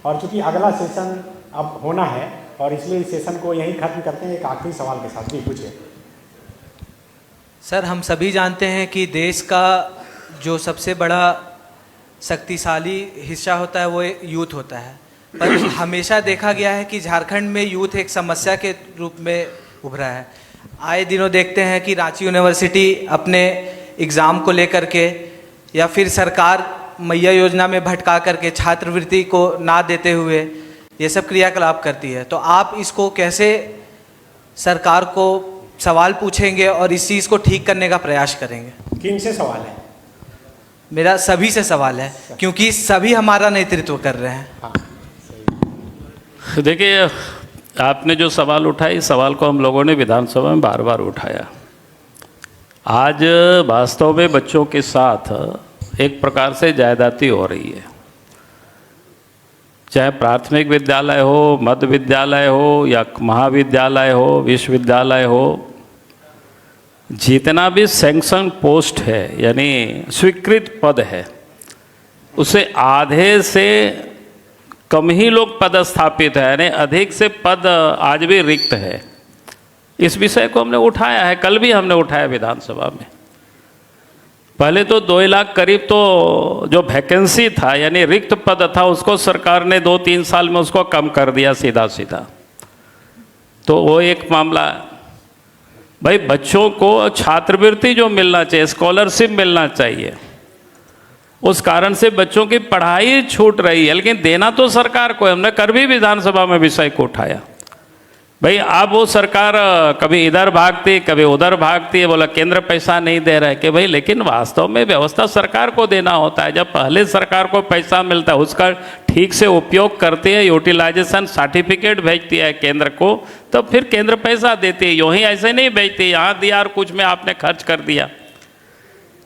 और चूंकि अगला सेशन अब होना है और इसलिए इस सेशन को यहीं खत्म करते हैं एक आखिरी सवाल के साथ। जी पूछिए सर। हम सभी जानते हैं कि देश का जो सबसे बड़ा शक्तिशाली हिस्सा होता है वो यूथ होता है, पर हमेशा देखा गया है कि झारखंड में यूथ एक समस्या के रूप में उभरा है। आए दिनों देखते हैं कि रांची यूनिवर्सिटी अपने एग्ज़ाम को लेकर के या फिर सरकार मैया योजना में भटका करके छात्रवृत्ति को ना देते हुए ये सब क्रियाकलाप करती है। तो आप इसको कैसे सरकार को सवाल पूछेंगे और इस चीज़ को ठीक करने का प्रयास करेंगे? किन से सवाल है? मेरा सभी से सवाल है क्योंकि सभी हमारा नेतृत्व कर रहे हैं। हाँ। देखिए, आपने जो सवाल उठाया, इस सवाल को हम लोगों ने विधानसभा में बार बार उठाया। आज वास्तव में बच्चों के साथ एक प्रकार से जायदाती हो रही है, चाहे प्राथमिक विद्यालय हो, मध्य विद्यालय हो या महाविद्यालय हो, विश्वविद्यालय हो। जितना भी सैंक्शन पोस्ट है यानी स्वीकृत पद है, उसे आधे से कम ही लोग पदस्थापित है, यानी अधिक से पद आज भी रिक्त है। इस विषय को हमने उठाया है, कल भी हमने उठाया विधानसभा में। पहले तो 2 लाख करीब तो जो वैकेंसी था यानी रिक्त पद था उसको सरकार ने 2-3 साल में उसको कम कर दिया सीधा सीधा। तो वो एक मामला। भाई बच्चों को छात्रवृत्ति जो मिलना चाहिए, स्कॉलरशिप मिलना चाहिए, उस कारण से बच्चों की पढ़ाई छूट रही है, लेकिन देना तो सरकार को। हमने कर भी विधानसभा में विषय को उठाया। भाई अब वो सरकार कभी इधर भागती कभी उधर भागती है, बोला केंद्र पैसा नहीं दे रहा है कि भाई, लेकिन वास्तव में व्यवस्था सरकार को देना होता है। जब पहले सरकार को पैसा मिलता है उसका ठीक से उपयोग करती है, यूटिलाइजेशन सर्टिफिकेट भेजती है केंद्र को, तो फिर केंद्र पैसा देती है। यूँ ही ऐसे नहीं भेजती यहाँ दिया और कुछ में आपने खर्च कर दिया।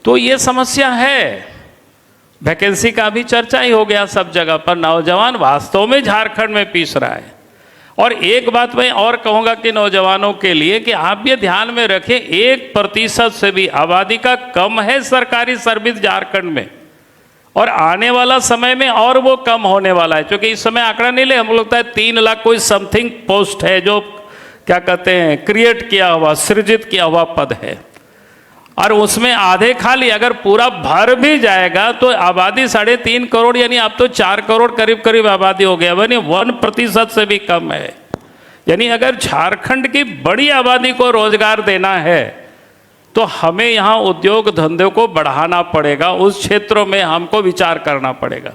तो ये समस्या है। वैकेंसी का भी चर्चा ही हो गया सब जगह पर, नौजवान वास्तव में झारखंड में पीस रहा है। और एक बात मैं और कहूँगा कि नौजवानों के लिए कि आप ये ध्यान में रखें, 1% से भी आबादी का कम है सरकारी सर्विस झारखंड में, और आने वाला समय में और वो कम होने वाला है। क्योंकि इस समय आंकड़ा नहीं ले, हमको लगता है 3 लाख कोई समथिंग पोस्ट है जो क्या कहते हैं क्रिएट किया हुआ, सृजित किया हुआ पद है, और उसमें आधे खाली। अगर पूरा भर भी जाएगा तो आबादी 3.5 करोड़, यानी अब तो 4 करोड़ करीब करीब आबादी हो गया, यानी 1% से भी कम है। यानी अगर झारखंड की बड़ी आबादी को रोजगार देना है तो हमें यहाँ उद्योग धंधे को बढ़ाना पड़ेगा, उस क्षेत्रों में हमको विचार करना पड़ेगा।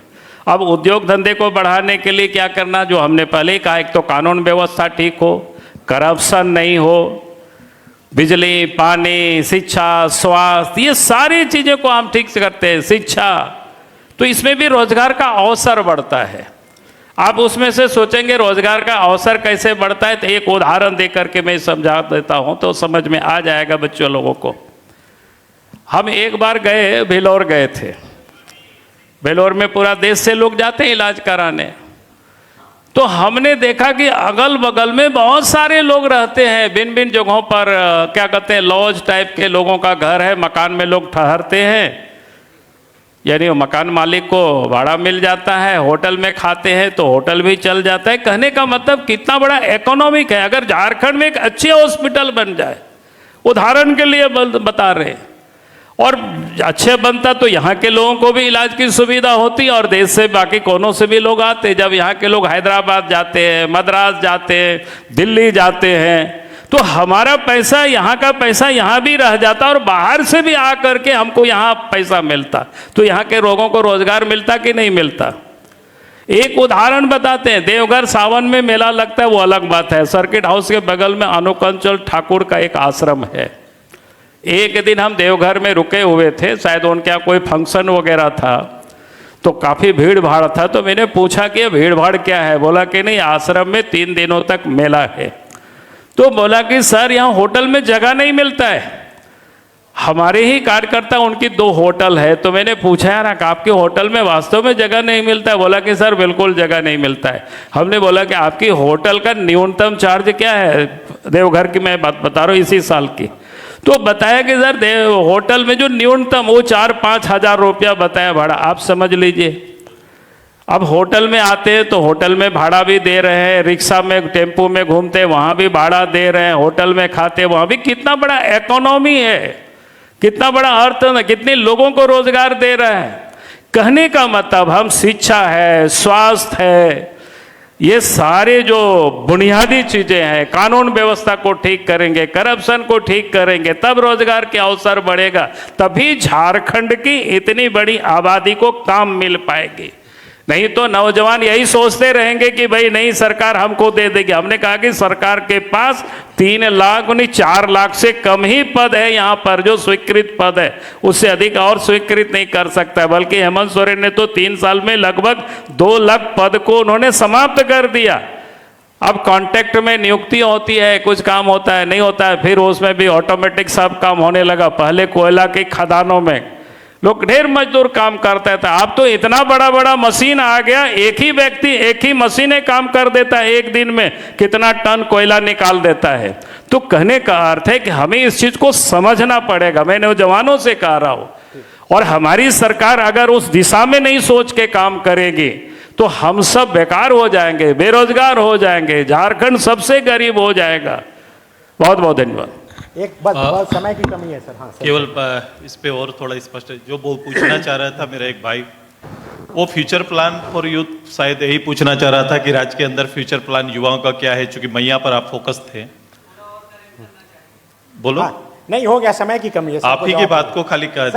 अब उद्योग धंधे को बढ़ाने के लिए क्या करना, जो हमने पहले ही कहा, एक तो कानून व्यवस्था ठीक हो, करप्शन नहीं हो, बिजली, पानी, शिक्षा, स्वास्थ्य, ये सारी चीज़ों को हम ठीक से करते हैं। शिक्षा, तो इसमें भी रोजगार का अवसर बढ़ता है। आप उसमें से सोचेंगे रोजगार का अवसर कैसे बढ़ता है, तो एक उदाहरण दे करके मैं समझा देता हूँ तो समझ में आ जाएगा बच्चों लोगों को। हम एक बार गए, भेलोर गए थे। भेलोर में पूरा देश से लोग जाते हैं इलाज कराने, तो हमने देखा कि अगल बगल में बहुत सारे लोग रहते हैं, भिन्न भिन्न जगहों पर, क्या कहते हैं लॉज टाइप के लोगों का घर है, मकान में लोग ठहरते हैं, यानी मकान मालिक को भाड़ा मिल जाता है, होटल में खाते हैं तो होटल भी चल जाता है। कहने का मतलब कितना बड़ा इकोनॉमिक है। अगर झारखंड में एक अच्छे हॉस्पिटल बन जाए, उदाहरण के लिए बता रहे हैं, और अच्छे बनता तो यहाँ के लोगों को भी इलाज की सुविधा होती, और देश से बाकी कोनों से भी लोग आते। जब यहाँ के लोग हैदराबाद जाते हैं, मद्रास जाते हैं, दिल्ली जाते हैं, तो हमारा पैसा, यहाँ का पैसा यहाँ भी रह जाता, और बाहर से भी आ करके हमको यहाँ पैसा मिलता, तो यहाँ के लोगों को रोजगार मिलता कि नहीं मिलता। एक उदाहरण बताते हैं, देवघर सावन में मेला लगता है, वो अलग बात है। सर्किट हाउस के बगल में अनुकंचल ठाकुर का एक आश्रम है। एक दिन हम देवघर में रुके हुए थे, शायद उनके यहाँ कोई फंक्शन वगैरह था, तो काफ़ी भीड़ भाड़ था। तो मैंने पूछा कि भीड़ भाड़ क्या है, बोला कि नहीं आश्रम में 3 दिनों तक मेला है। तो बोला कि सर यहाँ होटल में जगह नहीं मिलता है, हमारे ही कार्यकर्ता उनकी 2 होटल है। तो मैंने पूछा यार आपके होटल में वास्तव में जगह नहीं मिलता है? बोला कि सर बिल्कुल जगह नहीं मिलता है। हमने बोला कि आपकी होटल का न्यूनतम चार्ज क्या है, देवघर की मैं बात बता रहा हूँ इसी साल की। तो बताया कि सर होटल में जो न्यूनतम वो 4-5 हज़ार रुपया बताया भाड़ा। आप समझ लीजिए, अब होटल में आते हैं तो होटल में भाड़ा भी दे रहे हैं, रिक्शा में टेम्पो में घूमते हैं वहाँ भी भाड़ा दे रहे हैं, होटल में खाते हैं वहाँ भी। कितना बड़ा इकोनॉमी है, कितना बड़ा अर्थ है, कितने लोगों को रोजगार दे रहे हैं। कहने का मतलब हम शिक्षा है, स्वास्थ्य है, ये सारे जो बुनियादी चीजें हैं, कानून व्यवस्था को ठीक करेंगे, करप्शन को ठीक करेंगे, तब रोजगार के अवसर बढ़ेगा, तभी झारखंड की इतनी बड़ी आबादी को काम मिल पाएगी। नहीं तो नौजवान यही सोचते रहेंगे कि भाई नहीं सरकार हमको दे देगी। हमने कहा कि सरकार के पास 3 लाख नहीं 4 लाख से कम ही पद है यहाँ पर जो स्वीकृत पद है, उससे अधिक और स्वीकृत नहीं कर सकता है। बल्कि हेमंत सोरेन ने तो 3 साल में लगभग 2 लाख पद को उन्होंने समाप्त कर दिया। अब कॉन्ट्रैक्ट में नियुक्ति होती है, कुछ काम होता है नहीं होता है, फिर उसमें भी ऑटोमेटिक सब काम होने लगा। पहले कोयला की खदानों में लोग ढेर मजदूर काम करता था, अब तो इतना बड़ा बड़ा मशीन आ गया, एक ही व्यक्ति एक ही मशीनें काम कर देता है, एक दिन में कितना टन कोयला निकाल देता है। तो कहने का अर्थ है कि हमें इस चीज को समझना पड़ेगा। मैं नौजवानों से कह रहा हूं, और हमारी सरकार अगर उस दिशा में नहीं सोच के काम करेगी तो हम सब बेकार हो जाएंगे, बेरोजगार हो जाएंगे, झारखंड सबसे गरीब हो जाएगा। बहुत बहुत धन्यवाद। एक बहुत समय की कमी है सर। हाँ सर। केवल इस पे और थोड़ा स्पष्ट जो पूछना चाह रहा था मेरा एक भाई, वो फ्यूचर प्लान फॉर यूथ शायद यही पूछना चाह रहा था कि राज्य के अंदर फ्यूचर प्लान युवाओं का क्या है, चूंकि मैया पर आप फोकस थे। बोलो। नहीं हो गया, समय की कमी है। आप ही की बात को खाली कह